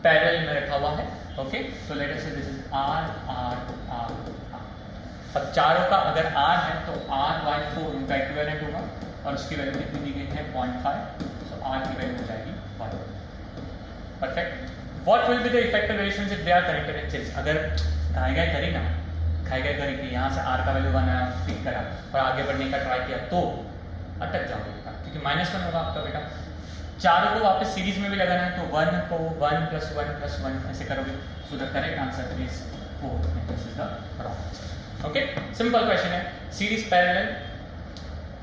पैरेलल में रखा हुआ है। ओके, तो लेट अस से this is r r r। अब चारों का अगर r है तो r/4 उनका इक्विवेलेंट होगा और उसकी वैल्यू कितनी दी गई है 0.5, तो r की वैल्यू हो जाएगी 1। Perfect. What will be the effective resistance if they are connected in series. अगर खाएगा करी ना, खाएगा करी कि यहाँ से r का वैल्यू 1 आया, पिक करा और आगे बढ़ने का ट्राई किया तो अटक जाओगे बेटा, क्योंकि -1 होगा आपका बेटा। चारों को वापस सीरीज में भी लगाना है तो 1 को 1 + 1 + 1 ऐसे करोगे, so the correct answer is 4, this is the wrong answer. Okay, simple question है। Series parallel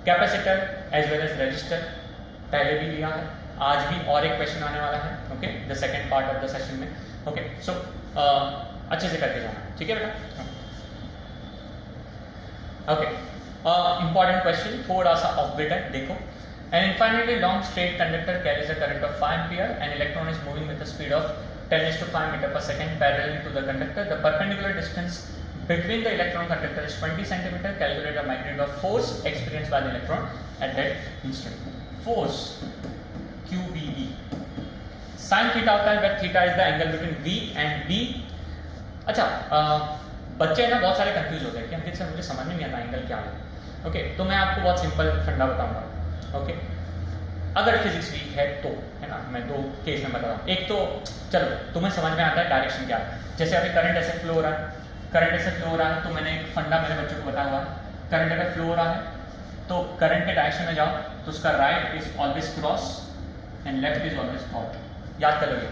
capacitor as well as resistor पहले भी लिया है, आज भी और एक क्वेश्चन आने वाला है। Okay, the second part of the session में। ओके, सो अच्छे से करके जाना, ठीक है बेटा। ओके, इंपॉर्टेंट क्वेश्चन, थोड़ा सा ऑफ बीट है, देखो। An infinitely long straight conductor carries a current of 5 ampere. An electron is moving with a speed of 10⁻⁵ meter per second parallel to the conductor. The perpendicular distance between the electron and conductor is 20 centimeter. Calculate the magnitude of force experienced by the electron at that instant. Force QBE. Sin theta होता है, where theta is the angle between V and B. अच्छा, बच्चे ना बहुत सारे confuse होते हैं कि अंकित सर मुझे समझ में नहीं आता एंगल क्या है। ओके, तो मैं आपको बहुत सिंपल फंडा बताऊंगा। ओके, अगर फिजिक्स वीक है तो, है ना, मैं 2 केस में बता रहा हूँ। एक तो चलो तुम्हें समझ में आता है डायरेक्शन क्या है, जैसे अभी करंट ऐसे फ्लो हो रहा है, करंट ऐसे फ्लो हो रहा है, तो मैंने एक फंडा मेरे बच्चों को बताया हुआ है, करंट अगर फ्लो हो रहा है तो करंट के डायरेक्शन में जाओ तो उसका right is always cross and left is always dot. याद कर लोगे,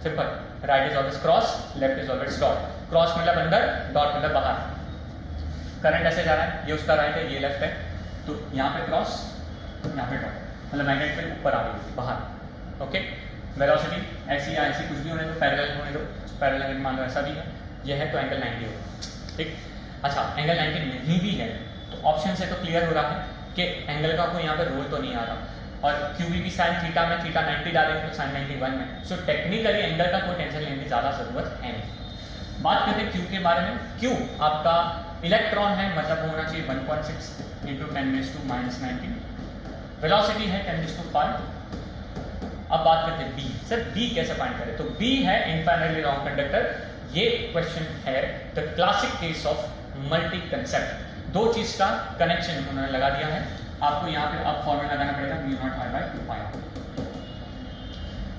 simple. Right is always cross, left is always dot. Cross मतलब अंदर, डॉट मतलब बाहर। करंट ऐसे जा रहा है, ये उसका राइट है, ये लेफ्ट है, तो यहाँ पे क्रॉस, यहाँ पे डॉट, मतलब मैग्नेट फील्ड ऊपर आ गई बाहर। ओके, वेलोसिटी ऐसी या ऐसी कुछ भी होने दो, पैरेलल होने दो, पैरेलल मान लो ऐसा भी है, ये है तो एंगल 90 होगा। ठीक, अच्छा एंगल 90 नहीं भी है तो ऑप्शन से तो क्लियर हो रहा है कि एंगल का कोई यहाँ पे रोल तो नहीं आ रहा, और क्यू भी साइन थीटा में, थीटा 90 डालेंगे तो साइन 91 में। सो टेक्निकली एंगल का कोई टेंशन लेने की ज़्यादा ज़रूरत है नहीं। बात करते हैं क्यू के बारे में। क्यू आपका इलेक्ट्रॉन है, मतलब होना चाहिए 1.6 × 10⁻⁻19। वेलोसिटी है 10⁵। अब बात करते हैं बी। सर बी कैसे फाइंड करें? तो बी है इनफाइनाइटली लॉन्ग कंडक्टर। ये क्वेश्चन है the classic case of multi concept. दो चीज का कनेक्शन उन्होंने लगा दिया है। आपको यहाँ पे अब फॉर्मूला लगाना पड़ेगा μ0r/2π।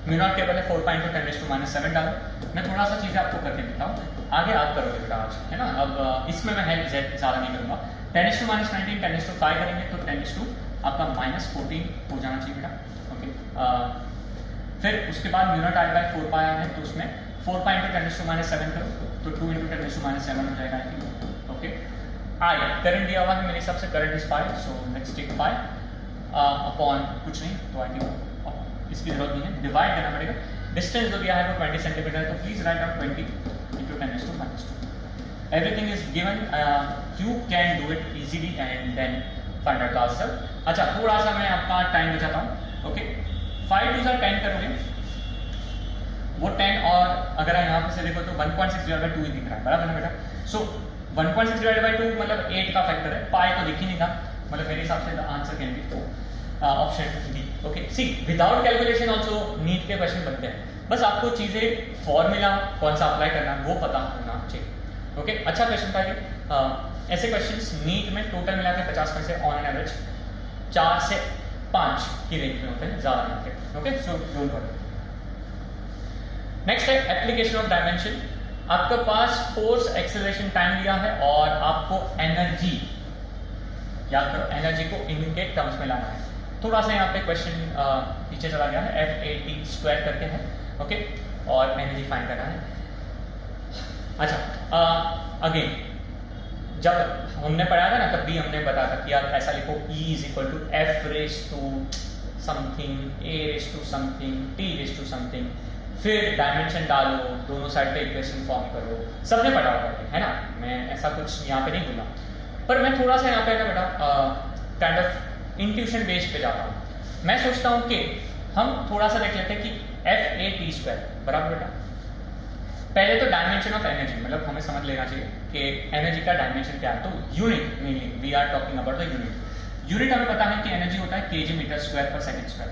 μ0 के बदले 4π × 10⁻⁷ डालो। मैं थोड़ा सा चीजें आपको करके देता हूँ, आगे आप करोगे बेटा आज, है ना। अब इसमें मैं हेल्प ज़्यादा नहीं करूँगा। 10⁻⁻19 10⁵ करेंगे तो 10 आपका -14 हो जाना चाहिए बेटा। ओके, फिर उसके बाद μ0r/4π आया है, तो उसमें 4π × 10⁻⁷ करो तो 2 × 10⁻⁷ हो जाएगा। ओके, आई करंट दिया हुआ है मेरे हिसाब से, current is 5, so let's take 5 upon कुछ नहीं, तो आई थिंक इसकी जरूरत नहीं है, डिवाइड करना पड़ेगा। डिस्टेंस जो दिया है वो 20 सेंटीमीटर है, तो please write down 20 × 10⁻²। Everything is given, you can do it easily and then find out the answer. अच्छा, थोड़ा सा मैं आपका टाइम बचाता हूँ। ओके, 5 2 10 करोगे, वो 10 और अगर यहाँ पे से देखो तो 1.6/2 ही दिख रहा है, बराबर है बेटा। सो 1.6/2 मतलब 8 का फैक्टर है, पाई तो दिख ही नहीं था, मतलब मेरे हिसाब से the answer can be option D. Okay, see without calculation also NEET के क्वेश्चन बनते हैं, बस आपको चीजें फॉर्मूला कौन सा अप्लाई करना है वो पता होना चाहिए। ओके, अच्छा क्वेश्चन था ये। ऐसे क्वेश्चंस नीट में टोटल मिला के 50 में से ऑन एन एवरेज 4 से 5 की रेंज में होते हैं, ज्यादा नहीं होते। Okay, so don't worry. Next है एप्लीकेशन ऑफ डायमेंशन। आपके पास फोर्स, एक्सेलरेशन, टाइम दिया है और आपको एनर्जी, याद करो एनर्जी को इनके टर्म्स में लाना है। थोड़ा सा यहाँ पे क्वेश्चन पीछे चला गया है, F(a)t² करके है। ओके, और एनर्जी फाइंड करना है। अच्छा, अगेन जब हमने पढ़ा था ना तब भी हमने बताया था कि यार ऐसा लिखो, E = F⁻⁻⁷ A⁻⁷ T⁻⁷, फिर डायमेंशन डालो, दोनों साइड पे इक्वेशन फॉर्म करो, सबने पढ़ा होगा, है ना। मैं ऐसा कुछ यहाँ पे नहीं बोला, पर मैं थोड़ा सा यहाँ पे ना बेटा काइंड ऑफ इंट्यूशन बेस्ड पे जाता हूँ। मैं सोचता हूँ कि हम थोड़ा सा देख लेते हैं कि F(a)t², बराबर बेटा। पहले तो डायमेंशन ऑफ एनर्जी, मतलब हमें समझ लेना चाहिए कि एनर्जी का डायमेंशन क्या है। तो unit, mainly we are talking about the unit. Unit हमें पता है कि एनर्जी होता है kg/s²।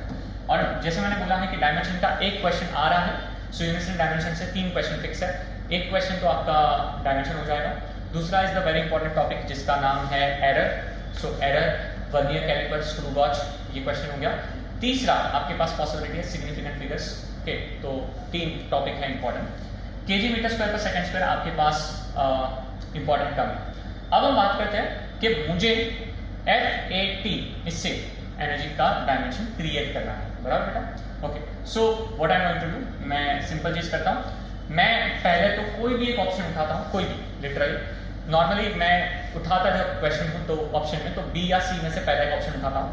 और जैसे मैंने बोला है कि डायमेंशन का एक क्वेश्चन आ रहा है, सो यूनिट डायमेंशन से 3 क्वेश्चन फिक्स है। एक क्वेश्चन तो आपका डायमेंशन हो जाएगा, दूसरा is the very important topic जिसका नाम है error. So error, vernier calliper, screw gauge, ये क्वेश्चन हो गया। तीसरा आपके पास पॉसिबिलिटी है सिग्निफिकेंट फिगर्स। ओके, तो 3 टॉपिक है इंपॉर्टेंट। kg/s² आपके पास इंपॉर्टेंट टर्म है। अब हम बात करते हैं कि मुझे F(a)t इससे एनर्जी का डायमेंशन क्रिएट करना है, बराबर बेटा। Okay, so what I am going to do, मैं सिंपल चीज करता हूँ। मैं पहले तो कोई भी एक ऑप्शन उठाता हूँ, कोई भी, लिटरली नॉर्मली मैं उठाता जब क्वेश्चन हूँ तो ऑप्शन में, तो बी या सी में से पहला एक ऑप्शन उठाता हूँ।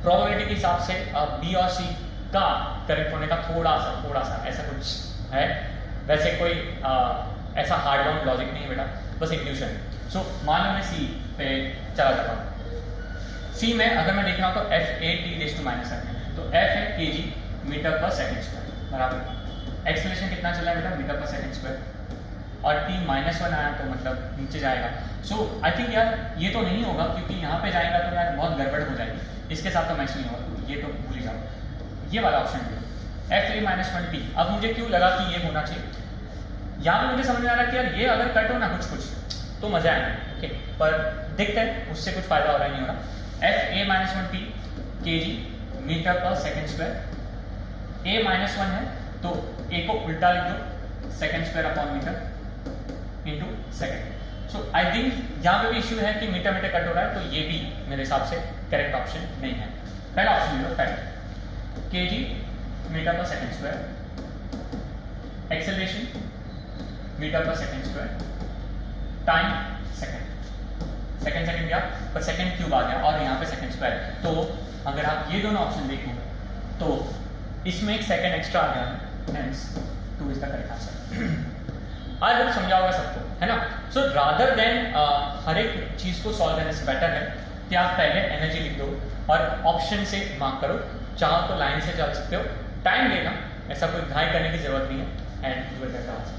प्रोबेबिलिटी के हिसाब से बी और सी का करेक्ट होने का थोड़ा सा ऐसा कुछ है। वैसे कोई ऐसा हार्ड बाउंड लॉजिक नहीं है बेटा, बस इंट्यूशन। सो मान लो मैं सी पे चला जाता हूँ। सी में अगर मैं देख रहा हूँ तो F(a)t⁻⁷ तो F है kg/s², बराबर। एक्सेलरेशन कितना चला है बेटा, m/s², और t-1 आया तो मतलब नीचे जाएगा। सो आई थिंक यार ये तो नहीं होगा, क्योंकि यहाँ पे जाएगा तो यार बहुत गड़बड़ हो जाएगी, इसके साथ तो मैच नहीं होगा, ये तो भूल ही जाओ। ये वाला ऑप्शन है F(a)-1t। अब मुझे क्यों लगा कि ये होना चाहिए, यहाँ पे मुझे समझ में आ रहा कि यार ये अगर कट हो ना कुछ तो मजा आएगा। ओके, पर देखते हैं उससे कुछ फायदा हो रहा नहीं हो रहा। F(a)-1t kg/s², a-1 है तो a को उल्टा लिख दो, sec²/मीटर into second. So I think यहाँ पे भी इश्यू है कि मीटर कट हो रहा है, तो ये भी मेरे हिसाब से करेक्ट ऑप्शन नहीं है। पहला ऑप्शन लो, पहले kg metre per second square, acceleration metre per second square, time second, second गया पर सेकंड क्यूब आ गया और यहाँ पे सेकंड स्क्वायर। तो अगर आप ये दोनों ऑप्शन देखें तो इसमें एक सेकंड एक्स्ट्रा आ गया, hence 2 is the correct answer. आज अब समझा होगा सबको, है ना। सो रादर देन हर एक चीज को सॉल्व करने से बेटर है कि आप पहले एनर्जी लिख दो और ऑप्शन से मार्क करो, चाहो तो लाइन से चल सकते हो, टाइम लेना, ऐसा कोई घाई करने की जरूरत नहीं है, and you will get the answer.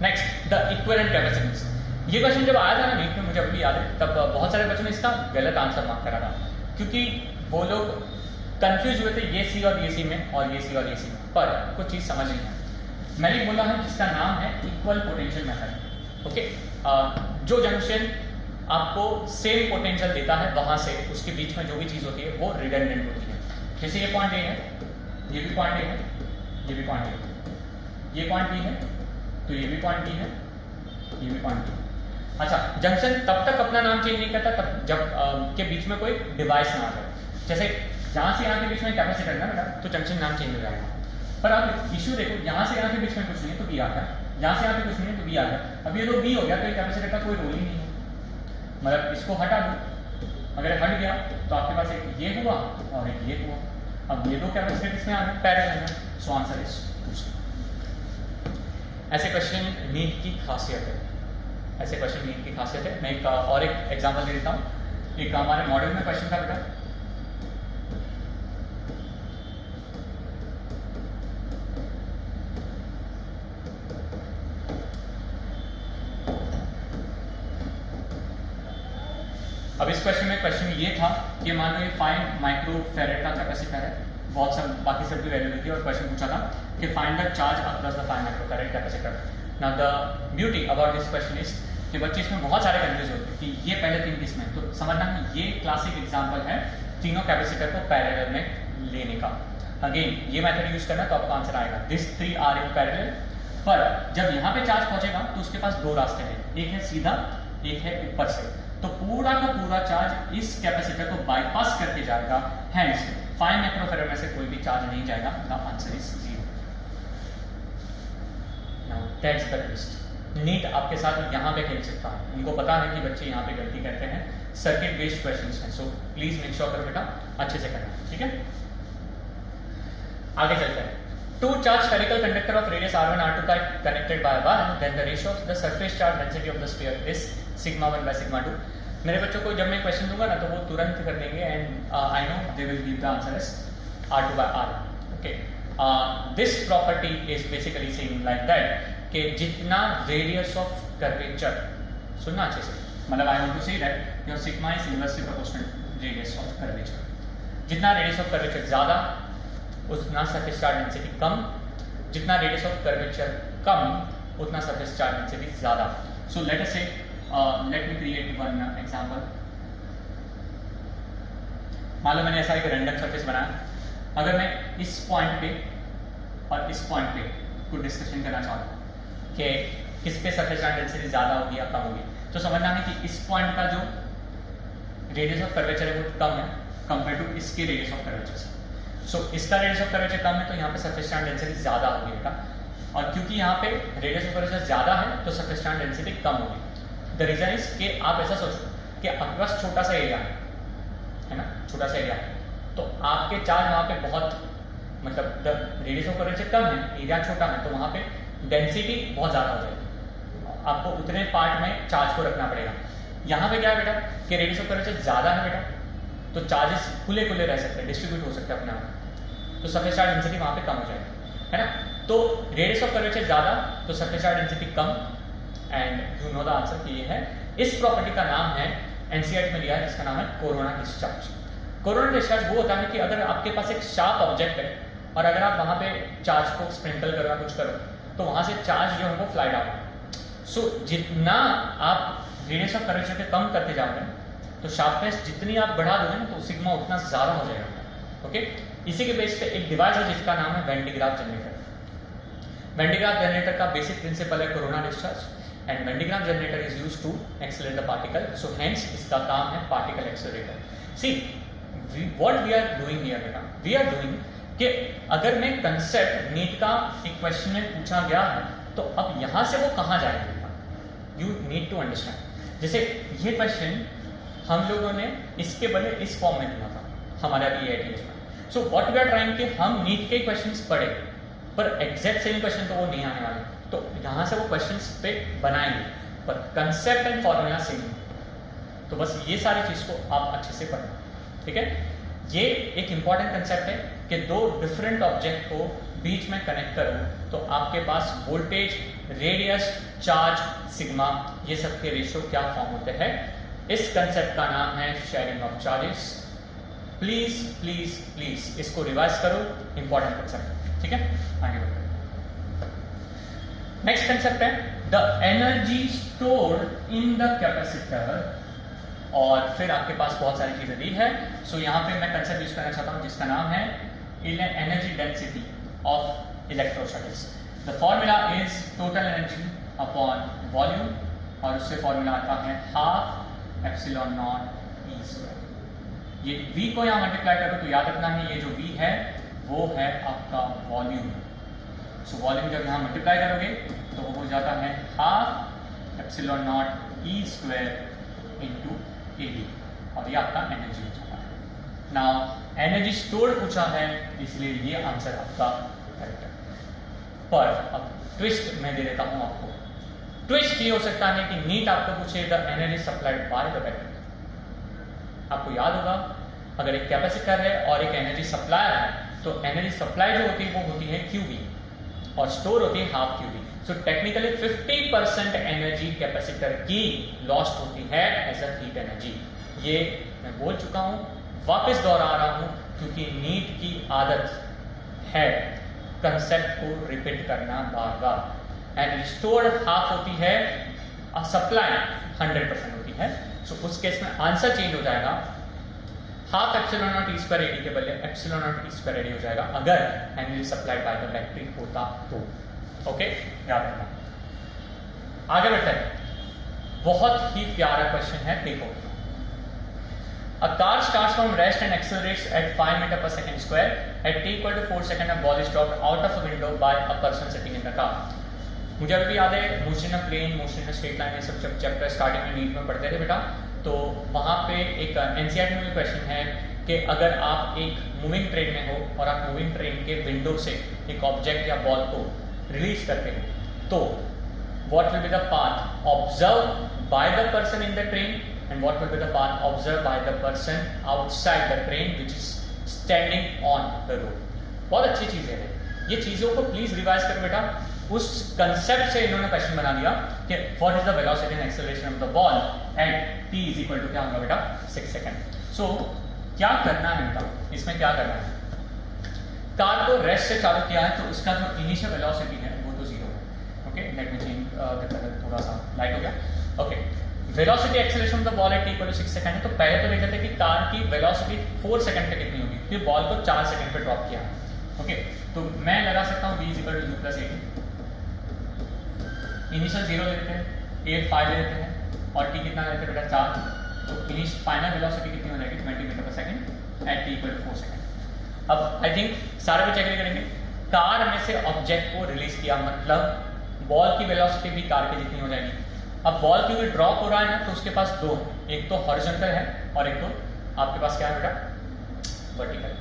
Next, the equivalent capacitance. ये क्वेश्चन जब आया था ना नीट में, मुझे अभी याद है, तब बहुत सारे बच्चों ने इसका गलत आंसर मार्क करा था, क्योंकि वो लोग कंफ्यूज हुए थे ये सी और ये सी में और ये सी और ये सी में, पर कुछ चीज समझ नहीं है। मैंने बोला है जिसका नाम है इक्वल पोटेंशियल मेथड। ओके, जो जंक्शन आपको सेम पोटेंशियल देता है वहां से उसके बीच में जो भी चीज होती है वो रिडंडेंट होती है। जैसे ये पॉइंट ए है, ये भी पॉइंट ए है, ये भी पॉइंट ए है, ये पॉइंट बी है, तो ये भी पॉइंट बी है, ये भी पॉइंट बी। अच्छा, जंक्शन तब तक अपना नाम चेंज नहीं करता तब जब के बीच में कोई डिवाइस ना आ जाए। जैसे यहाँ से यहाँ के बीच में कैपेसिटर ना बेटा, तो जंक्शन नाम चेंज हो जाएगा। पर आप इश्यू देखो, यहाँ से यहाँ के बीच में कुछ नहीं है तो बी आ गया, यहाँ से यहाँ पे कुछ नहीं है तो बी आ गया। अब ये तो बी हो गया तो कैपेसिटर का कोई रोल ही नहीं है, मतलब इसको हटा दो, अगर हट गया तो आपके पास एक ये हुआ और एक ये हुआ। अब ये दो कैपेसिटर किसमें आ गए, पैरेलल में, सो आंसर इज 2। ऐसे क्वेश्चन नीट की खासियत है, ऐसे क्वेश्चन नीट की खासियत है। मैं एक और एक एग्जांपल दे देता हूँ। एक हमारे मॉडल में क्वेश्चन था बेटा, अब इस क्वेश्चन में क्वेश्चन ये था कि मान लो ये 5 माइक्रोफैरेड का कैपेसिटर है, बहुत सब बाकी सब की वैल्यू लिखी और क्वेश्चन पूछा था कि find the charge across the 5 microfarad capacitor. Now the beauty about this question is कि बच्चे इसमें बहुत सारे कंफ्यूज होते हैं कि ये पहले 3 किसमें, तो समझना कि ये क्लासिक एग्जांपल है तीनों कैपेसिटर को पैरेलल में लेने का। अगेन ये मेथड यूज करना तो आपका आंसर आएगा दिस 3 आर इन पैरेलल। पर जब यहाँ पे चार्ज पहुंचेगा तो उसके पास 2 रास्ते हैं, एक है सीधा, एक है ऊपर से। तो पूरा का पूरा चार्ज इस कैपेसिटर को बाईपास करके जाएगा, हेंस 5 माइक्रोफैरेड में से कोई भी चार्ज नहीं जाएगा। The answer is 0। Now that's the twist. NEET आपके साथ यहाँ पे खेल सकता है, उनको पता है कि बच्चे यहाँ पे गलती करते हैं, सर्किट बेस्ड क्वेश्चंस हैं, सो प्लीज मेक श्योर करो बेटा अच्छे से करना, ठीक है। आगे चलते हैं। 2 charged spherical conductor of radius r1 r2 are connected by a bar, then the ratio of the surface charge density of the sphere is sigma 1 by sigma 2। मेरे बच्चों को जब मैं क्वेश्चन दूंगा ना तो वो तुरंत कर देंगे, and I know they will give the answer as r2 by r। Okay, this property is basically saying like that कि जितना रेडियस ऑफ कर्वेचर, सुनना अच्छे से, मतलब I want to say that your sigma is inversely proportional radius of curvature. जितना radius of curvature ज्यादा उतना surface charge density कम, जितना रेडियस ऑफ कर्वेचर कम उतना सरफेस चार्ज डेंसिटी ज्यादा। सो लेट अस से let me create one example. मान लो मैंने ऐसा एक रैंडम सरफेस बनाया, अगर मैं इस पॉइंट पे और इस पॉइंट पे कुछ डिस्कशन करना चाहता हूँ कि किस पे सरफेस चार्ज डेंसिटी ज्यादा होगी या कम होगी, तो समझना है कि इस पॉइंट का जो रेडियस ऑफ कर्वेचर है वो कम है कंपेयर टू इसके रेडियस ऑफ कर्वेचर से। सो इसका रेडियस ऑफ कर्वेचर कम है तो यहाँ पे सरफेस चार्ज डेंसिटी ज्यादा होगी बेटा, और क्योंकि यहाँ पे रेडियस ऑफ कर्वेचर ज्यादा है तो सरफेस चार्ज डेंसिटी कम होगी। द रीजन इज कि आप ऐसा सोचो कि आपके पास छोटा सा एरिया है ना, छोटा सा एरिया है, तो आपके चार्ज वहाँ पे बहुत, मतलब द रेडियस ऑफ कर्वेचर कम है, एरिया छोटा है, तो वहाँ पे डेंसिटी बहुत ज्यादा हो जाएगी, आपको उतने पार्ट में चार्ज को रखना पड़ेगा। यहाँ पे क्या है बेटा कि रेडियस ऑफ कर्वेचर ज्यादा है बेटा, तो चार्जेस खुले खुले रह सकते हैं, डिस्ट्रीब्यूट हो सकते हैं अपने आप, तो सरफेस चार्ज डेंसिटी वहाँ पे कम हो जाएगी, है ना। तो रेडियस ऑफ कर्वेचर ज्यादा तो surface charge density come, and you know the answer कि ये है। इस प्रॉपर्टी का नाम है, एनसीईआरटी में दिया है, जिसका नाम है कोरोना डिस्चार्ज। कोरोना डिस्चार्ज वो होता है कि अगर आपके पास एक शार्प ऑब्जेक्ट है और अगर आप वहाँ पे चार्ज को स्प्रिंकल करो या कुछ करो तो वहाँ से चार्ज जो है वो फ्लाई डाउन। सो जितना आप रेडियस ऑफ कर्वेचर के कम करते जाओगे तो शार्पनेस जितनी आप बढ़ा दोगे ना तो सिग्मा उतना ज्यादा हो जाएगा। ओके, इसी के बेस पे एक डिवाइस है जिसका नाम है Van de Graaff generator. Van de Graaff generator का बेसिक प्रिंसिपल है corona discharge, and Van de Graaff generator is used to accelerate the particle, so hence इसका काम है particle accelerator. See what we are doing here बेटा, we are doing कि अगर मैं concept NEET का एक क्वेश्चन में पूछा गया है तो अब यहां से वो कहां जाएगा, यू नीड टू अंडरस्टैंड। जैसे ये क्वेश्चन हम लोगों ने इसके बदले इस फॉर्म में दिया था हमारे अभी AITS में। So what we are trying कि हम नीट के क्वेश्चंस पढ़े पर एग्जैक्ट सेम क्वेश्चन तो वो नहीं आने वाले, तो यहां से वो क्वेश्चंस पे बनाएंगे पर कंसेप्ट एंड फॉर्मूला सेम। तो बस ये सारी चीज को आप अच्छे से पढ़ना, ठीक है। ये एक इंपॉर्टेंट कंसेप्ट है कि दो डिफरेंट ऑब्जेक्ट को बीच में कनेक्ट करो तो आपके पास वोल्टेज, रेडियस, चार्ज, सिग्मा, ये सब के रेशियो क्या फॉर्म होते हैं। इस कंसेप्ट का नाम है sharing of charges. Please please please इसको रिवाइज करो, इंपॉर्टेंट कंसेप्ट, ठीक है। आगे बढ़ते। नेक्स्ट कंसेप्ट है the energy stored in the capacitor, और फिर आपके पास बहुत सारी चीजें दी है। सो यहाँ पे मैं कंसेप्ट यूज करना चाहता हूँ जिसका नाम है energy density of electrostatics. The formula is total energy upon volume, और उससे फॉर्मूला आता है half epsilon not E square. ये v को यहाँ मल्टीप्लाई करो तो याद रखना है ये जो v है वो है आपका वॉल्यूम। सो वॉल्यूम जब यहाँ मल्टीप्लाई करोगे तो वो हो जाता है half epsilon not E square into AD, और ये आपका एनर्जी हो जाता है। नाउ एनर्जी स्टोर्ड पूछा है इसलिए ये आंसर आपका करेक्ट है। पर अब ट्विस्ट मैं दे देता हूं आपको। ट्विस्ट ये हो सकता है कि नीट आपको पूछे the energy supplied by the battery. आपको याद होगा अगर एक कैपेसिटर है और एक एनर्जी सप्लायर है तो एनर्जी सप्लाई जो होती है वो होती है QV और स्टोर होती है half QV। So technically 50% energy capacitor की लॉस्ट होती है एज अ हीट एनर्जी। ये मैं बोल चुका हूं, वापस दोहरा रहा हूं क्योंकि नीट की आदत है कंसेप्ट को रिपीट करना बार बार। एनर्जी स्टोर्ड हाफ होती है, सप्लाई 100% होती है। सो उस केस में आंसर चेंज हो जाएगा, half epsilon not E square AD के बदले epsilon not E square AD हो जाएगा अगर energy supplied by the battery होता तो। ओके, याद रखना। आगे बढ़ते हैं, बहुत ही प्यारा क्वेश्चन है, देखो। A car starts from rest and accelerates at 5 meter per second square. At t equal to 4 seconds, a ball is dropped out of a window by a person sitting in the car. मुझे अभी भी याद है motion of plane, motion of straight line, ये सब जब chapter starting में NEET में पढ़ते थे बेटा, तो वहाँ पे एक NCERT में क्वेश्चन है कि अगर आप एक मूविंग ट्रेन में हो और आप मूविंग ट्रेन के विंडो से एक ऑब्जेक्ट या बॉल को रिलीज करते हो तो what will be the path observed by the person in the train and what will be the path observed by the person outside the train which is standing on the road। बहुत अच्छी चीज़ है ये, चीज़ों को please revise करो बेटा। उस concept से इन्होंने क्वेश्चन बना दिया कि what is the velocity and acceleration of the ball at t is equal to क्या होगा बेटा 6 सेकंड। सो क्या करना है बेटा, इसमें क्या करना है, कार को रेस्ट से चालू किया है तो उसका जो इनिशियल वेलोसिटी है वो तो 0 है। Okay, let me change the colour, थोड़ा सा लाइट हो गया। Okay, velocity acceleration of the ball at t equal to 6 second है, तो पहले तो देख लेते हैं कि कार की वेलोसिटी 4 सेकंड पे कितनी होगी, फिर बॉल को 4 सेकंड पे ड्रॉप किया। ओके, तो मैं लगा सकता हूँ v is equal to u plus 8। Initial 0 लेते हैं, 8 5 लेते हैं और t कितना लेते हैं बेटा 4, तो इनिशियल फाइनल वेलोसिटी कितनी हो जाएगी 20 metre per second at t equal to 4 second. अब आई थिंक सारे भी चेक करेंगे, कार में से ऑब्जेक्ट को रिलीज किया मतलब बॉल की वेलोसिटी भी कार की जितनी हो जाएगी। अब बॉल क्योंकि ड्रॉप हो रहा है ना तो उसके पास दो, एक तो हॉरिजॉन्टल है और एक तो आपके पास क्या है बेटा वर्टिकल।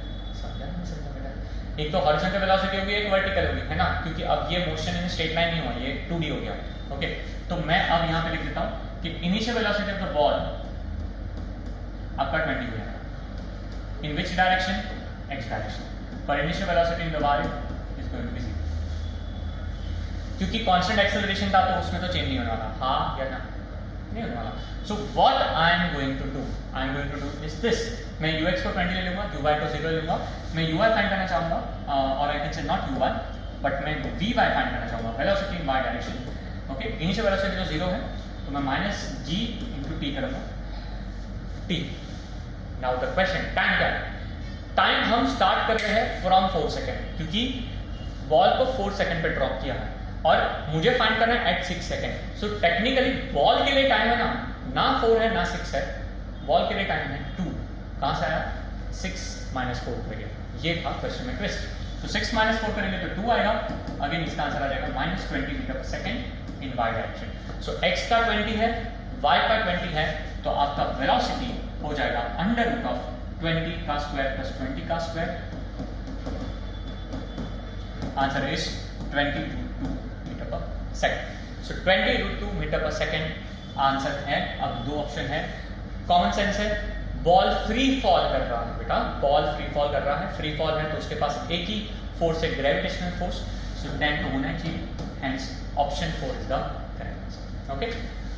एक तो हॉरिजॉन्टल वेलोसिटी होगी, एक वर्टिकल होगी, है ना, क्योंकि अब ये मोशन इन स्ट्रेट लाइन नहीं हुआ, ये 2D हो गया। ओके, तो मैं अब यहाँ पे लिख देता हूँ कि initial velocity of the ball आपका 20 हो जाएगा। In which direction, x direction, पर initial velocity in the ball is going to be 0, क्योंकि कांस्टेंट एक्सेलरेशन था तो उसमें तो चेंज नहीं होने वाला, हाँ या ना, नहीं होने वाला। So what I am going to do is this, मैं ux को 20 ले लूंगा, uy को 0 ले लूंगा, मैं uy फाइंड करना चाहूंगा और I can say not uy but मैं vy फाइंड करना चाहूंगा, वेलोसिटी इन y direction. Okay, initial velocity तो 0 है तो मैं माइनस g इंटू टी करूंगा t। Now the question, time क्या है, टाइम हम स्टार्ट कर रहे हैं फ्रॉम 4 सेकेंड क्योंकि बॉल को 4 सेकेंड पे ड्रॉप किया है और मुझे फाइंड करना है at 6 second. So technically ball के लिए टाइम है ना 4 है ना 6 है, बॉल के लिए टाइम है 2। कहां से आया 6 माइनस 4 करिए, ये था क्वेश्चन में ट्विस्ट। तो 6 माइनस 4 करेंगे तो 2 आएगा, अगेन इसका आंसर आ जाएगा -20 metre per second in Y direction. So x का 20 है, y का 20 है, तो आपका वेलोसिटी हो जाएगा अंडर रूट ऑफ 20 का स्क्वायर प्लस 20 का square, answer is 20√2 metre per second. So 20√2 metre per second answer है। अब दो ऑप्शन है, कॉमन सेंस है, बॉल फ्री फॉल कर रहा है बेटा, बॉल फ्री फॉल कर रहा है, फ्री फॉल है तो उसके पास एक ही फोर्स है, ग्रेविटेशनल फोर्स, सो 10 तो होना चाहिए, hence option 4 is the correct answer. Okay,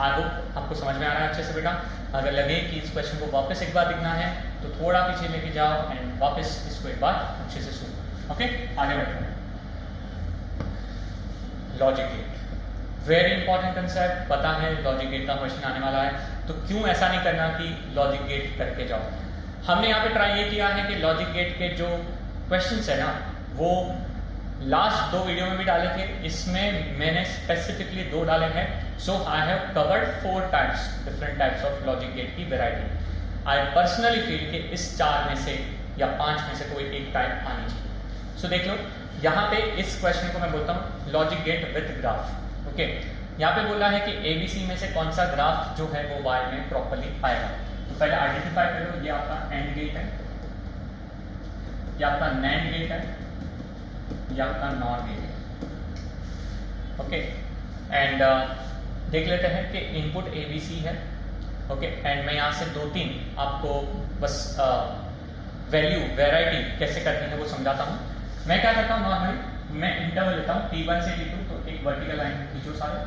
I hope आपको समझ में आ रहा है अच्छे से बेटा। अगर लगे कि इस क्वेश्चन को वापस एक बार दिखना है तो थोड़ा पीछे लेके जाओ एंड वापस इसको एक बार अच्छे से सुनो। ओके, आगे बढ़ते हैं। Logic gate, very important concept, पता है लॉजिक गेट का क्वेश्चन आने वाला है, तो क्यों ऐसा नहीं करना कि लॉजिक गेट करके जाओ। हमने यहाँ पे ट्राई ये किया है कि लॉजिक गेट के जो क्वेश्चंस है ना वो लास्ट 2 वीडियो में भी डाले थे, इसमें मैंने स्पेसिफिकली 2 डाले हैं। So I have covered 4 types, different types of logic gate की वेराइटी। आई पर्सनली फील कि इस 4 में से या 5 में से कोई एक टाइप आनी चाहिए। सो देख लो, यहाँ पे इस क्वेश्चन को मैं बोलता हूँ logic gate with graph. Okay, यहाँ पे बोला है कि ABC में से कौन सा ग्राफ जो है वो Y में प्रॉपर्ली आएगा। तो पहले आइडेंटिफाई करो, ये आपका एंड गेट है, ये आपका नैंड गेट है, ये आपका नॉर गेट है। ओके, एंड देख लेते हैं कि इनपुट ABC है। ओके, एंड मैं यहाँ से 2-3 आपको बस वैल्यू वेराइटी कैसे करनी है वो समझाता हूँ। मैं क्या करता हूँ, नॉर्मली मैं इंटरवल लेता हूँ T1 से T2, तो एक वर्टिकल लाइन खींचो सारे,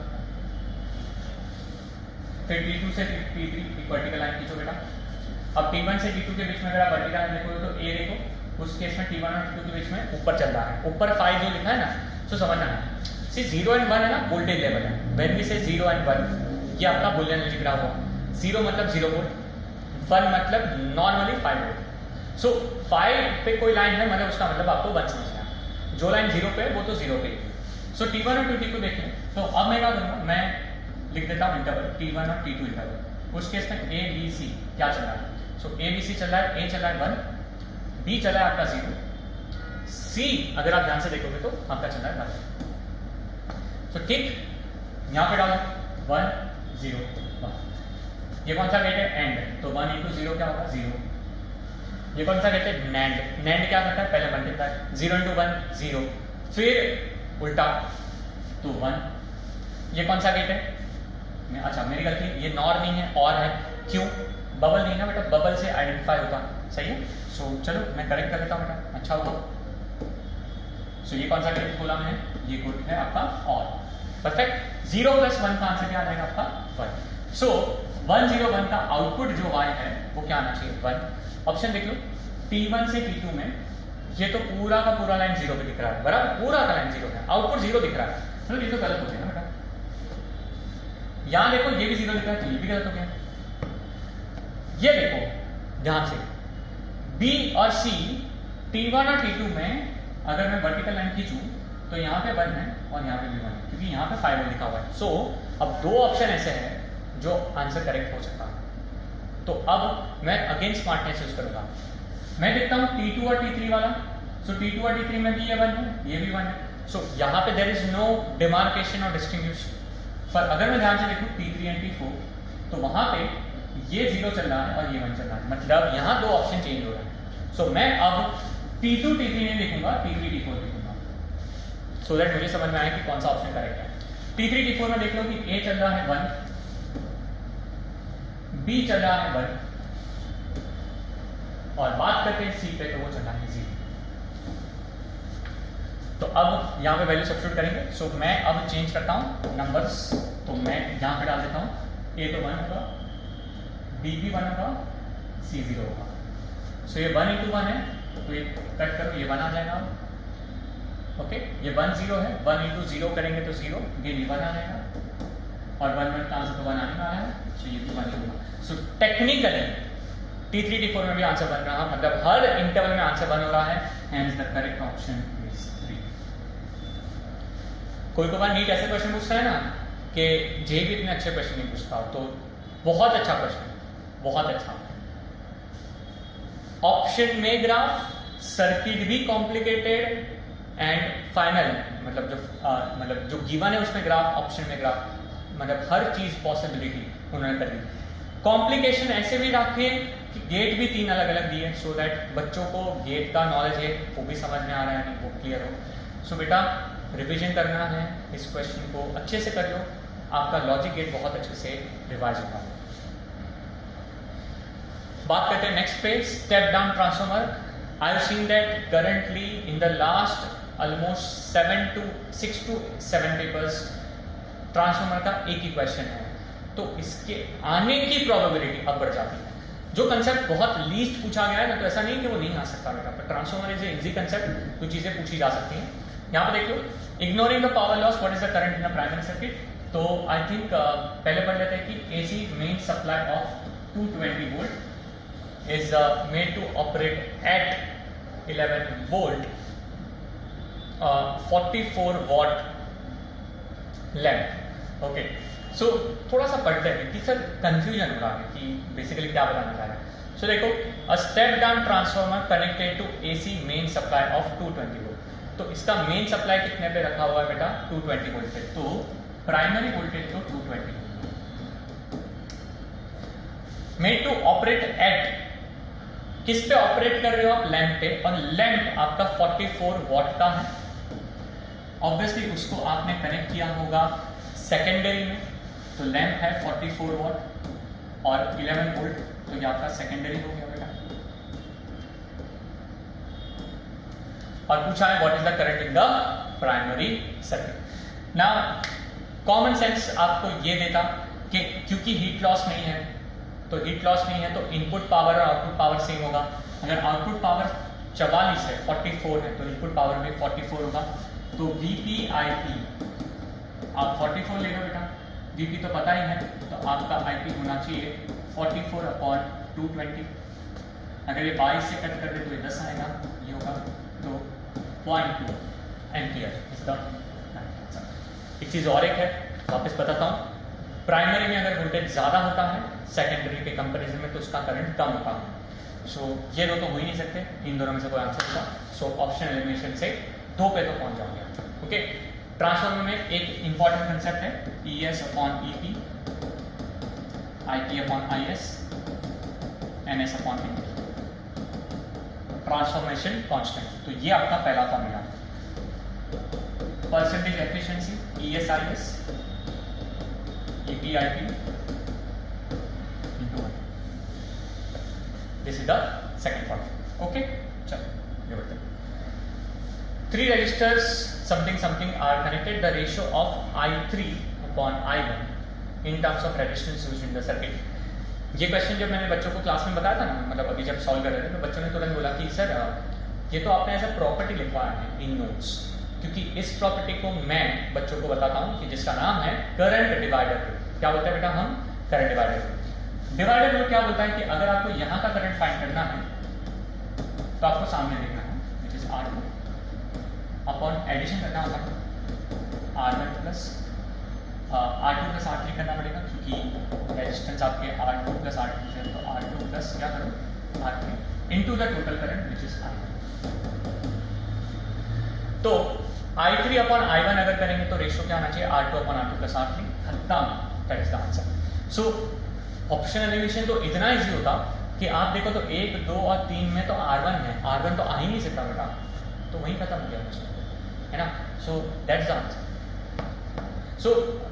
फिर T2 से T3 एक वर्टिकल लाइन खींचो बेटा। अब T1 से T2 के बीच में अगर आप वर्टिकल लाइन देखोगे तो A देखो, उस केस में T1 और T2 के बीच में ऊपर चल रहा है, ऊपर 5 जो लिखा है ना, तो समझना है। सी 0 and 1 है ना, वोल्टेज लेवल है। व्हेन वी से 0 and 1, ये आपका बुलियन अलजेब्रा हुआ। 0 मतलब 0 वोल्ट, 1 मतलब नॉर्मली 5 वोल्ट। सो 5 पे कोई लाइन है मतलब उसका मतलब आपको 1 समझना है, जो लाइन 0 पे है वो तो 0 पे है। सो T1 और T2 को देखें, तो अब मैं क्या करूँगा, मैं लिख देता हूँ इंटरवल T1 और T2 इंटरवल। उस केस में ABC क्या चल रहा है, सो ABC चल रहा है, A चल रहा है 1, B चल रहा है आपका 0, C अगर आप ध्यान से देखोगे तो आपका चल रहा है 1। सो ठीक, यहाँ पे डालो 1 0 1। ये कौन सा गेट है, एंड, तो 1 into 0 क्या होगा, 0। ये कौन सा गेट है, नैंड, नैंड क्या करता है, पहले मल्टीप्लाई, 0 into 1 0, फिर उल्टा तो 1। ये कौन सा गेट है, अच्छा मेरी गलती, ये नॉर नहीं है और है, क्यों, बबल नहीं ना बेटा, बबल से आइडेंटिफाई होता, सही है। सो चलो मैं करेक्ट कर देता हूँ बेटा, अच्छा होगा। सो ये कौन सा गेट बोला मैंने, ये गुड है आपका और परफेक्ट। 0 + 1 का आंसर क्या आ जाएगा आपका 1। सो 1 0 1 का आउटपुट जो Y है वो क्या आना चाहिए, 1। ऑप्शन देख लो, T1 से T2 में ये तो पूरा का पूरा लाइन 0 पे दिख रहा है, बराबर, पूरा का लाइन 0 है, आउटपुट 0 दिख रहा है, मतलब ये तो गलत हो गया ना बेटा। यहां देखो ये भी 0 दिख रहा है, तो ये भी गलत हो गया। ये देखो ध्यान से, B और C T1 और T2 में अगर मैं वर्टिकल लाइन खींचूं तो यहाँ पे 1 है और यहाँ पे भी 1 है, क्योंकि यहाँ पे 5 लिखा हुआ है। सो अब 2 ऑप्शन ऐसे हैं जो आंसर करेक्ट हो सकता है। तो अब मैं अगेन स्मार्टनेस यूज करूंगा, मैं देखता हूँ T2 और T3 वाला। सो T2 और T3 में भी ये 1 है, ये भी 1 है। सो यहाँ पे देयर इज नो डिमार्केशन और डिस्टिंग्विशन। पर अगर मैं ध्यान से देखूँ T3 एंड T4, तो वहां पे ये 0 चल रहा है और ये 1 चल रहा है, मतलब यहाँ 2 ऑप्शन चेंज हो रहे हैं। सो मैं अब T2 T3 नहीं लिखूंगा, T3 T4 लिखूंगा, सो दैट मुझे समझ में आए कि कौन सा ऑप्शन करेक्ट है। T3 T4 में देख लो कि A चल रहा है 1, B चल रहा है 1, और बात करते हैं C पे तो वो चल रहा है 0। तो अब यहाँ पे वैल्यू सब्स्टिट्यूट करेंगे। सो मैं अब चेंज करता हूँ नंबर्स, तो मैं यहाँ पे डाल देता हूँ A तो 1 होगा, B भी 1 होगा, C 0 होगा। सो ये 1 into 1 है, तो ये कट करो, ये 1 आ जाएगा। ओके, ये 1 0 है, 1 into 0 करेंगे तो 0, ये भी 1 आ जाएगा, और 1 1 का आंसर तो 1 आने वाला है, सो ये भी 1 होगा। सो टेक्निकली T3 T4 में भी आंसर बन रहा है, मतलब हर इंटरवल में आंसर बन रहा है, hence the correct option is 3। कोई बार नीट ऐसे क्वेश्चन पूछता है ना कि जे भी इतने अच्छे क्वेश्चन नहीं पूछता, तो बहुत अच्छा क्वेश्चन, बहुत अच्छा। ऑप्शन में ग्राफ, सर्किट भी कॉम्प्लिकेटेड, एंड फाइनल मतलब जो गिवन है उसमें ग्राफ, ऑप्शन में ग्राफ, मतलब हर चीज पॉसिबिलिटी उन्होंने कर दी। कॉम्प्लिकेशन ऐसे भी रखे कि गेट भी 3 अलग अलग दिए, सो दैट बच्चों को गेट का नॉलेज है वो भी समझ में आ रहा है, वो क्लियर हो। सो बेटा रिवीजन करना है, इस क्वेश्चन को अच्छे से कर लो, आपका लॉजिक गेट बहुत अच्छे से रिवाइज होगा। बात करते हैं नेक्स्ट पे, step down transformer. I have seen that currently in the last almost 6 to 7 papers transformer का एक ही क्वेश्चन है, तो इसके आने की प्रोबेबिलिटी अब बढ़ जाती है। जो कंसेप्ट बहुत लीस्ट पूछा गया है ना, तो ऐसा नहीं कि वो नहीं आ सकता बेटा, पर transformer is a easy concept, कुछ चीजें पूछी जा सकती हैं। यहाँ पे देख लो, ignoring the power loss what is the current in the primary circuit. तो आई थिंक पहले पढ़ लेते हैं कि AC main supply of 220 volt is made to operate at 11 volt 44 watt lamp. Okay, so थोड़ा सा पढ़ते हैं कि सर कंफ्यूजन हो रहा है कि बेसिकली क्या बताना चाह रहे हैं। सो देखो, a step down transformer connected to AC main supply of 220 volt. तो इसका मेन सप्लाई कितने पे रखा हुआ है बेटा? 220 वोल्ट पे। तो प्राइमरी वोल्टेज तो 220 मेड टू ऑपरेट एट, किस पे ऑपरेट कर रहे हो आप? लैंप पे, और लैंप आपका 44 वॉट का है। ऑब्वियसली उसको आपने कनेक्ट किया होगा सेकेंडरी में, तो लैंप है 44 वॉट और 11 वोल्ट, तो ये आपका सेकेंडरी हो गया बेटा। और पूछा है what is the current in the primary circuit. ना कॉमन सेंस आपको ये देता कि क्योंकि हीट लॉस नहीं है, तो हीट लॉस नहीं है तो इनपुट पावर और आउटपुट पावर सेम होगा। अगर आउटपुट पावर 44 है, 44 है, तो इनपुट पावर भी 44 होगा। तो VP/IP आप 44 ले लो बेटा, VP तो पता ही है, तो आपका IP होना चाहिए 44/220। अगर ये 22 से कट कर दे तो ये 10 आएगा, ये होगा तो 0.2 एम्पियर इज द आंसर। एक चीज और एक है, वापस बताता हूँ। प्राइमरी में अगर वोल्टेज ज्यादा होता है सेकेंडरी के कंपैरिजन में, तो उसका करंट कम होता है। सो ये दो तो हो ही नहीं सकते, इन दोनों में से कोई आंसर होगा। सो ऑप्शन एलिमिनेशन से 2 पे तो पहुंच जाओगे। ओके, ट्रांसफॉर्मर में एक इंपॉर्टेंट कंसेप्ट है ES/EP, IP/IS, NS/NP, transformation constant. तो ये आपका पहला फॉर्मूला है। Percentage efficiency ES/IS EP/IP into 1। This is the second formula. Okay, चलो ये बढ़ते हैं। 3 resistors something are connected, the ratio of I3/I1 in terms of resistance used in the circuit। ये क्वेश्चन जब मैंने बच्चों को क्लास में बताया था ना, मतलब अभी जब सॉल्व कर रहे थे, तो बच्चों ने तुरंत बोला कि सर ये तो आपने एज अ प्रॉपर्टी लिखवाया है इन नोट्स, क्योंकि इस प्रॉपर्टी को मैं बच्चों को बताता हूँ कि जिसका नाम है करंट डिवाइडर रूल। क्या बोलते हैं बेटा हम? Current divider rule. Divider rule क्या बोलता है कि अगर आपको यहाँ का करंट फाइंड करना है तो आपको सामने देखना है, which is R2 upon addition करना होगा R1 plus R2 plus R3 करना पड़ेगा, क्योंकि रेजिस्टेंस आपके R2 प्लस R3 है, तो R2 प्लस क्या करो R3 into the total current which is I1। तो I3 अपॉन I1 अगर करेंगे तो रेशियो क्या आना चाहिए? R2 upon R2 plus R3। खत्म, that is the answer. So option elimination तो इतना इजी होता कि आप देखो तो 1, 2 और 3 में तो R1 है, R1 तो आ ही नहीं सकता बेटा, तो वहीं खत्म हो गया मुझे, है ना। So that's the answer. So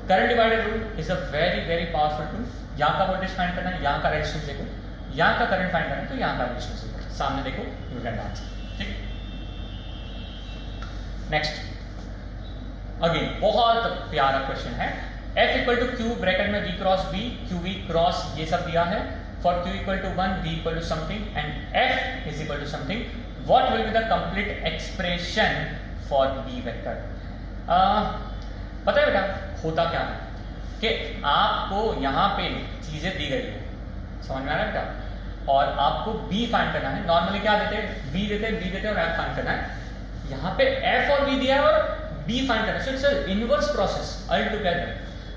current divider rule is a very very powerful tool. यहाँ का वोल्टेज फाइंड करना है, यहाँ का रेजिस्टेंस देखो, यहाँ का करंट फाइंड करना है तो यहाँ का रेजिस्टेंस देखो, सामने देखो, यू गेट द आंसर। ठीक, नेक्स्ट अगेन बहुत प्यारा क्वेश्चन है। F equal to Q bracket में V cross V, QV cross ये सब दिया है। For Q equal to 1, V equal to something and F is equal to something, what will be the complete expression for B vector. पता है बेटा होता क्या है कि आपको यहाँ पे चीजें दी गई है, समझ में आ रहा है बेटा, और आपको B फाइंड करना है। नॉर्मली क्या देते हैं? B देते हैं, B देते हैं और F फाइंड करना है। यहाँ पे F और B दिया है और B फाइंड करना है। So it's inverse process all together.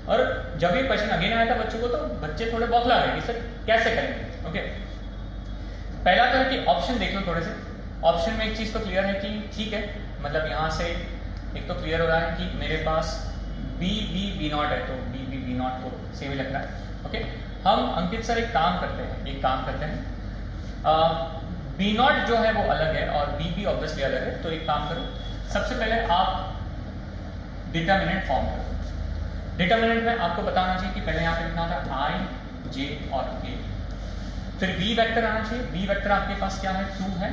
और जब ये क्वेश्चन अगेन आया था बच्चों को, तो बच्चे थोड़े बौखला गए कि सर कैसे करेंगे। ओके, पहला तो है कि ऑप्शन देख लो थोड़े से। ऑप्शन में एक चीज़ तो क्लियर है कि ठीक है, मतलब यहाँ से एक तो क्लियर हो रहा है कि मेरे पास बी बी बी नॉट है, तो बी बी बी नॉट तो सेम ही लग रहा है। ओके, हम अंकित सर एक काम करते हैं, बी नॉट जो है वो अलग है और बी बी ऑब्वियसली अलग है। तो एक काम करो, सबसे पहले आप डिटर्मिनेंट फॉर्म करो। डिटर्मिनेंट में आपको बताना चाहिए कि पहले यहाँ पे लिखना था आई जे और के, फिर बी वेक्टर आना चाहिए। बी वेक्टर आपके पास क्या है, 2 है,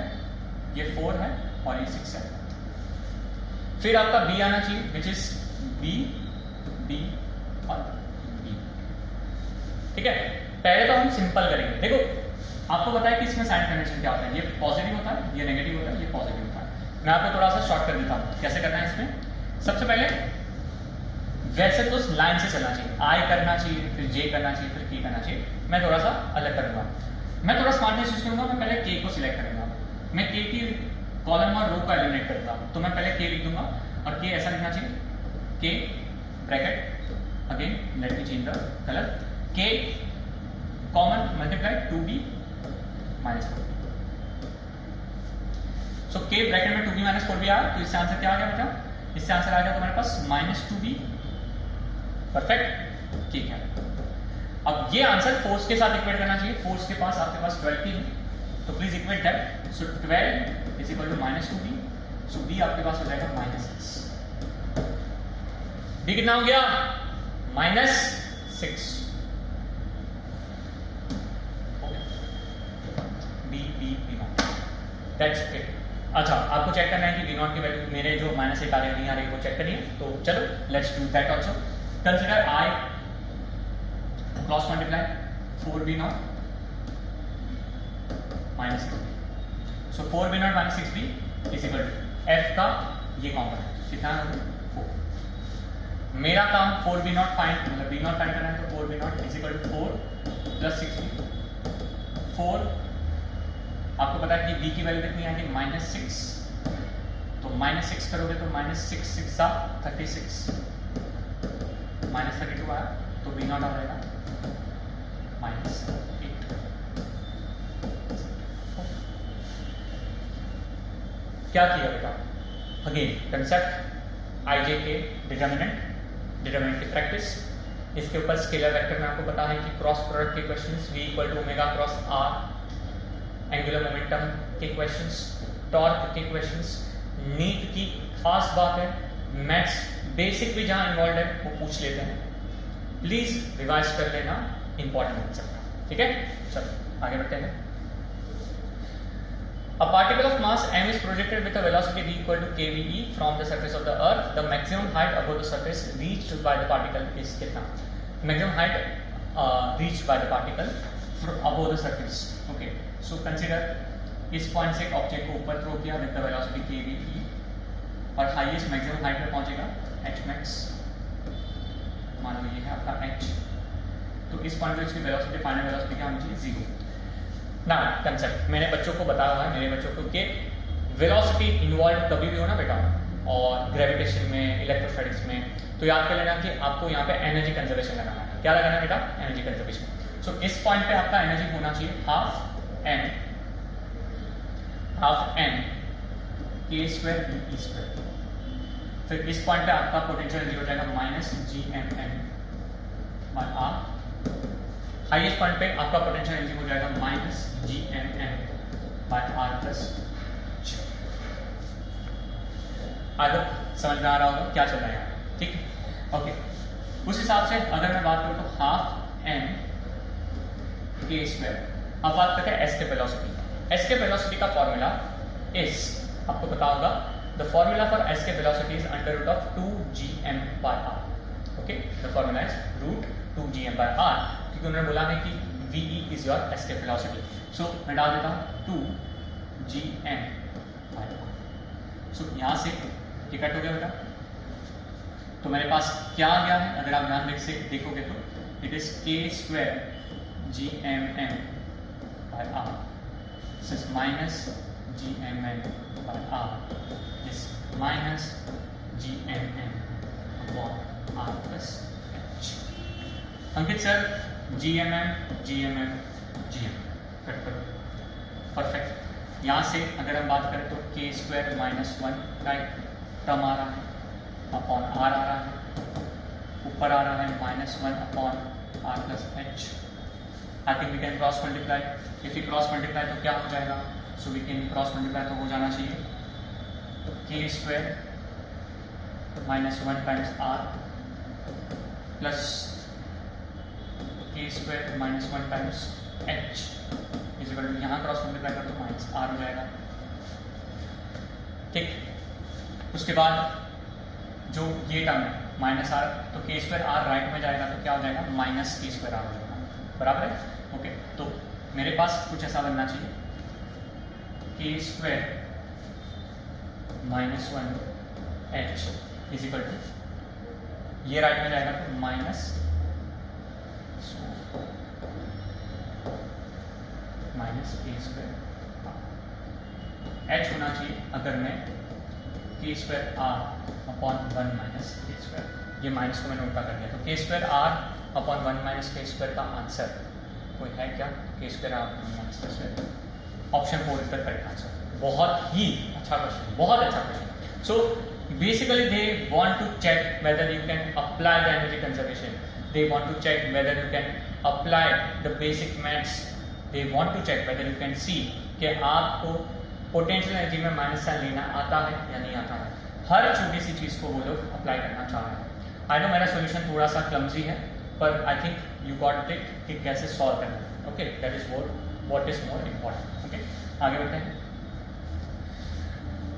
ये 4 है और ये 6 है। फिर आपका बी आना चाहिए विच इज बी बी और बी। ठीक है, पहले तो हम सिंपल करेंगे। देखो आपको पता है कि इसमें साइन कन्वेंशन क्या होता है, ये पॉजिटिव होता है, ये नेगेटिव होता है, ये पॉजिटिव होता है। मैं आपको थोड़ा सा शॉर्ट कर देता हूँ कैसे करना है इसमें। सबसे पहले वैसे तो लाइन से चलना चाहिए, आई करना चाहिए, फिर जे करना चाहिए, फिर के करना चाहिए। मैं थोड़ा सा अलग करूंगा, मैं थोड़ा स्मार्टनेस यूज करूंगा। मैं पहले के को सिलेक्ट करूंगा, मैं के की कॉलम और रो का एलिमिनेट करूंगा। तो मैं पहले के लिख दूंगा और के ऐसा लिखना चाहिए, के bracket again let me change the colour, के कॉमन मल्टीप्लाई 2b माइनस 4। सो के ब्रैकेट में 2b माइनस 4b आया, तो इससे आंसर क्या आ गया बेटा, इससे आंसर आ गया तुम्हारे पास -2b। परफेक्ट, ठीक है। अब ये आंसर फोर्स के साथ इक्वेट करना चाहिए। फोर्स के पास आपके पास 12 की है, तो please equate that. So 12 is equal to -2b, so b आपके पास हो जाएगा -6। b कितना हो गया, -6। b not, that's it. अच्छा, आपको चेक करना है कि b नॉट की वैल्यू मेरे जो -1 आ रही है नहीं आ रही है, वो चेक करनी है। तो चलो let's do that also. Consider i cross multiply 4b not -6b, so 4b not -6b is equal to f का ये कॉम्पोनेंट कितना है, 4। मेरा काम 4b नॉट फाइंड, मतलब b नॉट फाइंड करना है, तो 4b not is equal to 4 plus 6b। 4 आपको पता है कि b की वैल्यू कितनी आएगी, -6, तो -6 करोगे तो -6 6 36, -32 आया, तो b नॉट आ जाएगा -8। क्या किया बेटा, अगेन कंसेप्ट आई जे के डिटर्मिनेंट की प्रैक्टिस। इसके ऊपर स्केलर वेक्टर में आपको पता है कि क्रॉस प्रोडक्ट के questions v equal to omega cross r, angular momentum के क्वेश्चंस, टॉर्क के क्वेश्चंस। नीट की खास बात है, मैथ्स बेसिक भी जहां इन्वॉल्व है वो पूछ लेते हैं, प्लीज रिवाइज कर लेना, इंपॉर्टेंट कंसेप्ट। ठीक है, चलो आगे बढ़ते हैं। A particle of mass m is projected with a velocity v equal to kve from the surface of the earth. The maximum height above the surface reached by the particle is कितना? Maximum height reached by the particle above the surface. Okay. So consider इस point से object को ऊपर throw किया with the velocity kve और highest maximum height पे पहुंचेगा h max, मान लो ये है आपका h। तो इस पॉइंट पे इसकी वेलोसिटी, फाइनल वेलोसिटी क्या होनी चाहिए, 0 ना। कंसेप्ट मैंने बच्चों को बताया हुआ है, मेरे बच्चों को कि वेलोसिटी इन्वॉल्व कभी भी हो ना बेटा, और ग्रेविटेशन में, इलेक्ट्रोस्टैटिक्स में, तो याद कर लेना कि आपको यहाँ पे एनर्जी कंजर्वेशन लगाना है। क्या लगाना है बेटा, एनर्जी कंजर्वेशन। सो इस पॉइंट पे आपका एनर्जी होना चाहिए half m k square b square. फिर इस पॉइंट पे आपका पोटेंशियल एनर्जी हो जाएगा -gmm/r। हाईएस्ट पॉइंट पे आपका पोटेंशियल एनर्जी हो जाएगा -gmm/r+। आई होप समझ में आ रहा होगा क्या चल रहा है यहाँ, ठीक है। ओके, उस हिसाब से अगर मैं बात करूँ तो हाफ m k स्क्वायर। अब बात करते हैं s के वेलोसिटी। s के वेलोसिटी का फॉर्मूला इज, आपको पता होगा, द फॉर्मूला फॉर s के velocity is √2gm/r। Okay, the formula is √2gm/r, क्योंकि उन्होंने बोला है कि ve इज योर s के वेलोसिटी। सो मैं डाल देता हूँ 2gm/r। सो यहाँ से ये कट हो गया बेटा, तो मेरे पास क्या आ गया है, अगर आप ध्यान से देखोगे तो it is k square gmm/r, this -gmm/r is -gmm/r+h। Ankit sir gmm cut करो, और यहाँ से अगर हम बात करें तो K square minus 1 right term आ रहा है अपॉन आर आ रहा है, ऊपर आ रहा है minus 1 upon R plus H. I think we can cross multiply. If you cross multiply तो क्या हो जाएगा, so we can cross multiply तो हो जाना चाहिए K square minus 1 times R plus K square minus 1 times H is equal to, यहाँ cross multiply कर तो माइनस आर हो जाएगा। ठीक, उसके बाद जो ये टर्म है माइनस आर, तो के स्क्वायर आर राइट में जाएगा तो क्या हो जाएगा माइनस के स्क्वायर आर हो जाएगा, बराबर है। ओके, तो मेरे पास कुछ ऐसा बनना चाहिए K square minus 1 H is equal to, ये राइट में जाएगा तो माइनस के स्क्वायर एच होना चाहिए अगर मैं K square R upon 1 minus K square, ये माइनस को मैंने उल्टा कर दिया, तो K square R upon 1 minus K square का आंसर कोई है क्या, K square R minus K square. Option 4 is the correct answer. बहुत ही अच्छा क्वेश्चन, बहुत अच्छा question. So basically they want to check whether you can apply the energy conservation, they want to check whether you can apply the basic maths, they want to check whether you can see कि आपको potential energy में minus sign लेना आता है या नहीं आता है। हर छोटी सी चीज़ को वो लोग अप्लाई करना चाह रहे हैं। आई नो मेरा सोल्यूशन थोड़ा सा क्लमजी है, पर आई थिंक यू गॉट इट कि कैसे सॉल्व करना है। Okay, that is what is more important. Okay, आगे बढ़ते हैं।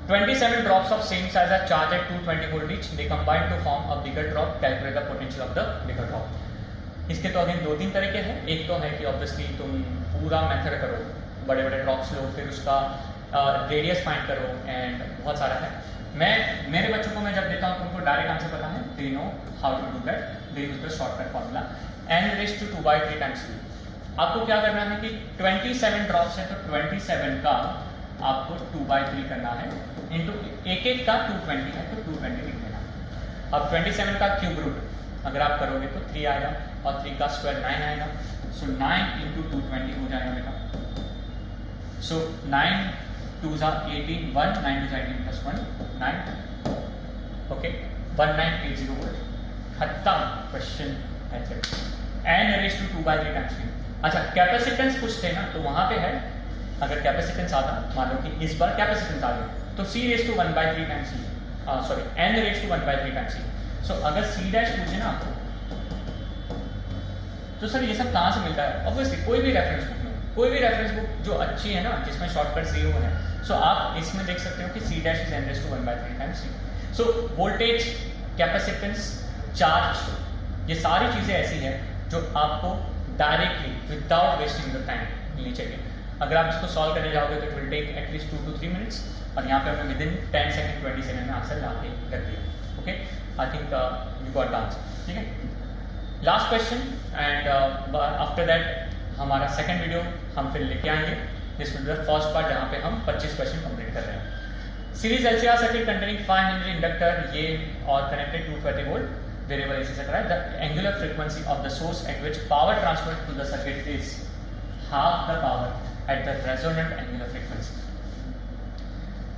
27 drops of same size are charged at 220 volt each. They combine to form a bigger drop. Calculate the potential of the bigger drop. इसके तो again 2-3 तरीके हैं। एक तो है कि ऑब्वियसली तुम पूरा मेथड करो, बड़े बड़े ड्रॉप्स लो, फिर उसका रेडियस फाइंड करो, एंड बहुत सारा है। मैं मेरे बच्चों को मैं जब देता हूँ तो उनको डायरेक्ट आंसर पता है, they know how to do that, they use the shortcut formula n⁻²/3 times v। आपको क्या करना है कि 27 ड्रॉप्स है तो 27 का आपको 2/3 करना है, इंटू एक का 220 है तो 220 लिख देना है। अब 27 का क्यूब रूट अगर आप करोगे तो 3 आएगा, और 3 का स्क्वायर 9 आएगा, सो 9 इंटू 220 हो जाएगा बेटा। सो 9 2s are 18, 1 9 2s are 18 plus 1 9। Okay, 1980 volt. खत्म क्वेश्चन है। n⁻²/3 times v। अच्छा, कैपेसिटेंस कुछ थे ना, तो वहां पे है अगर कैपेसिटेंस आता, मान लो कि इस बार कैपेसिटेंस आ गया तो c⁻1/3 times c, sorry n⁻1/3 times c। सो अगर c डैश पूछे ना तो सर ये सब कहाँ से मिलता है? ऑब्वियसली कोई भी रेफरेंस बुक में, कोई भी रेफरेंस बुक जो अच्छी है ना, जिसमें शॉर्टकट सी है, सो आप इसमें देख सकते हो कि c dash is n⁻1/3 times c। So voltage, capacitance, charge, ये सारी चीजें ऐसी है जो आपको directly without wasting the time मिलनी चाहिए। अगर आप इसको सॉल्व करने जाओगे तो it will take at least 2 to 3 minutes, और यहाँ पे हमने विदिन 10 सेकंड 20 सेकंड में आंसर ला के कर दिया। Okay, I think you got the answer. ठीक है, last question, and after that हमारा सेकंड वीडियो हम फिर लेके आएंगे। This will be the first part जहाँ पे हम 25 क्वेश्चन कंप्लीट कर रहे हैं। Series LCR circuit containing 500 inductor, ये और कनेक्टेड 230 वोल्ट वेरिएबल AC से कराए। The angular frequency of the source at which power transfer to the circuit is half the power at the resonant angular frequency.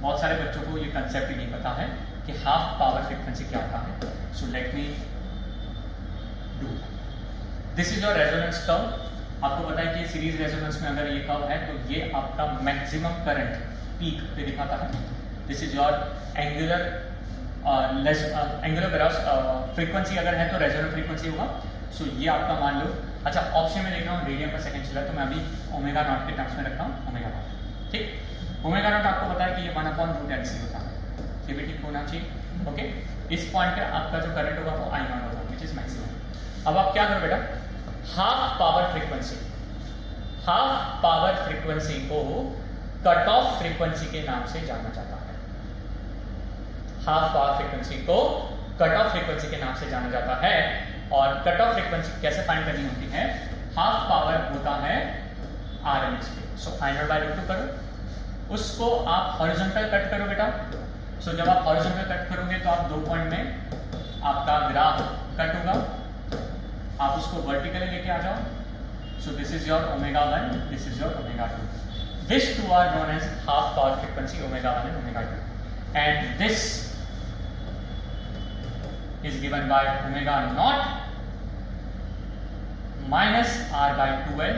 बहुत सारे बच्चों को ये concept ही नहीं पता है कि हाफ पावर फ्रीक्वेंसी क्या होता है। सो let me do, this is your resonance curve. आपको पता है कि सीरीज रेजोनेंस में अगर ये कर्व है तो ये आपका मैक्सिमम करंट पीक पे दिखाता है। This is your angular angular frequency अगर है तो रेजोनेंट फ्रीक्वेंसी होगा। सो ये आपका मान लो, अच्छा ऑप्शन में देख रहा हूँ रेडियन पर सेकंड चला, तो मैं अभी ओमेगा नॉट के टर्म्स में रखता हूँ ओमेगा नॉट। ठीक, ओमेगा नॉट आपको पता है कि ये 1/√LC होता है, ये भी ठीक होना चाहिए। ओके, इस पॉइंट पे आपका जो करंट होगा वो I0 होगा, विच इज मैक्सिमम। अब आप क्या करो बेटा, half power frequency, half power frequency को कट ऑफ फ्रीक्वेंसी के नाम से जाना जाता है। हाफ पावर फ्रीक्वेंसी को कट ऑफ फ्रीक्वेंसी के नाम से जाना जाता है। और कट ऑफ फ्रीक्वेंसी कैसे फाइंड करनी होती है? हाफ पावर होता है RMS पे। सो I0/√2 करो, उसको आप हॉरिजॉन्टल कट करो बेटा। सो जब आप हॉरिजॉन्टल कट करोगे तो आप 2 पॉइंट में आपका ग्राफ कट होगा, आप उसको वर्टिकली लेके आ जाओ। So this is your ω1, this is your ω2। These two are known as half power frequency, omega 1 and omega 2, and this is given by omega naught minus r by 2l.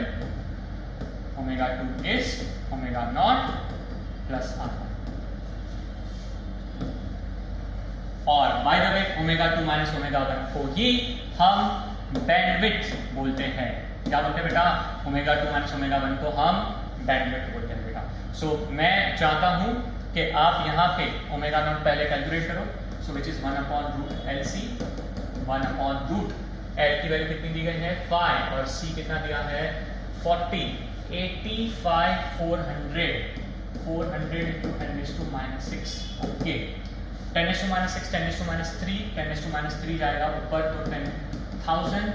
Omega 2 is omega naught plus r. और by the way omega 2 minus omega 1 को ही हम bandwidth बोलते हैं। क्या बोलते हैं बेटा? Omega 2 minus omega 1 को हम बैंडविड्थ बोलते हैं बेटा। सो मैं चाहता हूं कि आप यहां पे ओमेगा नॉट पहले कैलकुलेट करो। So which is 1 upon root L C, 1 upon root L की वैल्यू कितनी दी गई है 5 और सी कितना दिया है 40, 85 400 into 10⁻⁶। ओके, 10⁻⁶, 10⁻3, 10⁻3 जाएगा ऊपर तो 10,000,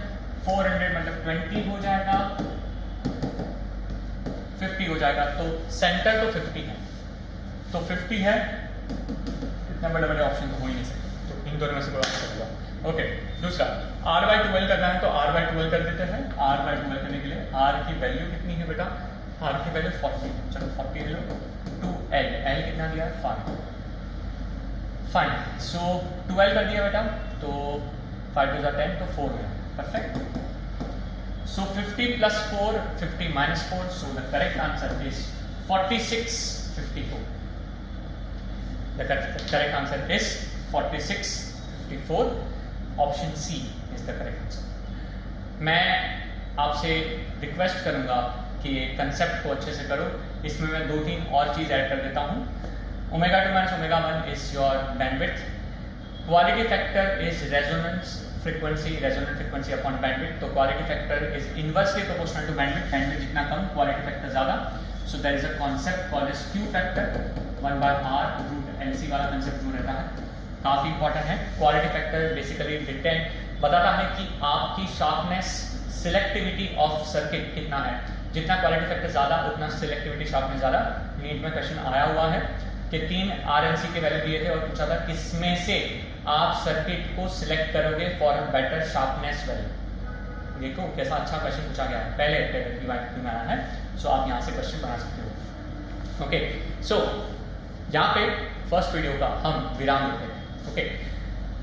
400 मतलब 20 हो जाएगा, 50 हो जाएगा। तो सेंटर तो 50 है, तो 50 है, इतने बड़े बड़े ऑप्शन तो हो ही नहीं सकते, तो इन दोनों में से कोई ऑप्शन होगा। ओके, दूसरा r/12 करना है तो r/12 कर देते हैं। r/12 करने के लिए r की वैल्यू कितनी है बेटा? r की वैल्यू 40, चलो 40 ले लो। 2l, l कितना दिया 5, फाइन। सो 12 कर दिया बेटा, तो 5 2 10 तो 4 है, perfect. So 50 plus 4, 50 minus 4, so the correct answer is 4654. The correct answer is 4654. Option C is the correct answer. मैं आपसे रिक्वेस्ट करूंगा कि कंसेप्ट को अच्छे से करो। इसमें मैं 2-3 और चीज ऐड कर देता हूं। Omega 2 minus omega 1 is your bandwidth. Quality factor is resonant frequency upon bandwidth. तो quality factor is inversely proportional to bandwidth. Bandwidth जितना कम, quality factor ज़्यादा. So there is a concept called as Q factor, 1/r root LC वाला concept जो रहता है, काफी important है। Quality factor basically बताता है कि आपकी शार्पनेस, सिलेक्टिविटी ऑफ सर्किट कितना है। जितना क्वालिटी फैक्टर ज्यादा उतना सिलेक्टिविटी शार्पनेस ज्यादा। नीट में क्वेश्चन आया हुआ है कि 3 RLC के वैल्यू दिए थे और पूछा था किसमें से आप सर्किट को सिलेक्ट करोगे for a better sharpness value. देखो कैसा अच्छा क्वेश्चन पूछा गया है, पहले में आया है। सो आप यहाँ से क्वेश्चन बना सकते हो। ओके, सो यहाँ पे फर्स्ट वीडियो का हम विराम देते हैं। ओके,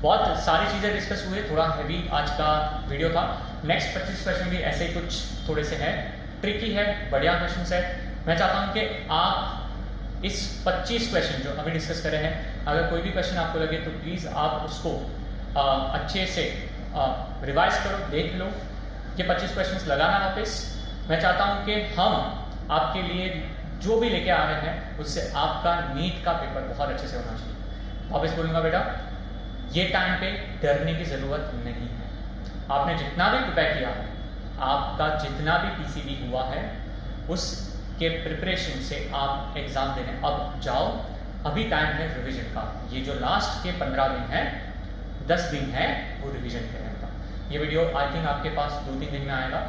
बहुत सारी चीजें डिस्कस हुए, थोड़ा हैवी आज का वीडियो था। नेक्स्ट 25 क्वेश्चन भी ऐसे ही कुछ थोड़े से हैं, ट्रिकी है, बढ़िया क्वेश्चन है। मैं चाहता हूं कि आप इस 25 क्वेश्चन जो अभी डिस्कस करे हैं, अगर कोई भी क्वेश्चन आपको लगे तो प्लीज आप उसको अच्छे से रिवाइज करो, देख लो कि 25 क्वेश्चन लगाना वापस। मैं चाहता हूं कि हम आपके लिए जो भी लेके आ रहे हैं उससे आपका नीट का पेपर बहुत अच्छे से होना चाहिए। वापस बोलूंगा बेटा, ये टाइम पे डरने की जरूरत नहीं है। आपने जितना भी प्रिपेयर किया है, आपका जितना भी PCB हुआ है, उसके प्रिपरेशन से आप एग्जाम देने अब जाओ। अभी टाइम है रिवीजन का। ये जो लास्ट के 15 दिन है, 10 दिन है, वो रिवीजन करने का। ये वीडियो आई थिंक आपके पास 2-3 दिन में आएगा।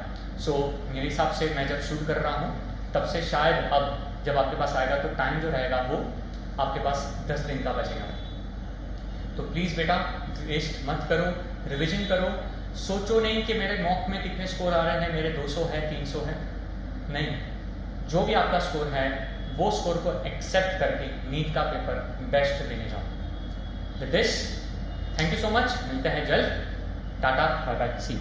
सो मेरे हिसाब से मैं जब शूट कर रहा हूँ तब से शायद अब जब आपके पास आएगा तो टाइम जो रहेगा वो आपके पास 10 दिन का बचेगा। तो प्लीज़ बेटा वेस्ट मत करो, रिवीजन करो। सोचो नहीं कि मेरे मॉक में कितने स्कोर आ रहे हैं, मेरे 200 है, 300 है, नहीं। जो भी आपका स्कोर है वो स्कोर को एक्सेप्ट करके नीट का पेपर बेस्ट देने जाओ। With this thank you so much, मिलते हैं जल्द। टाटा, बाय बाय, सी।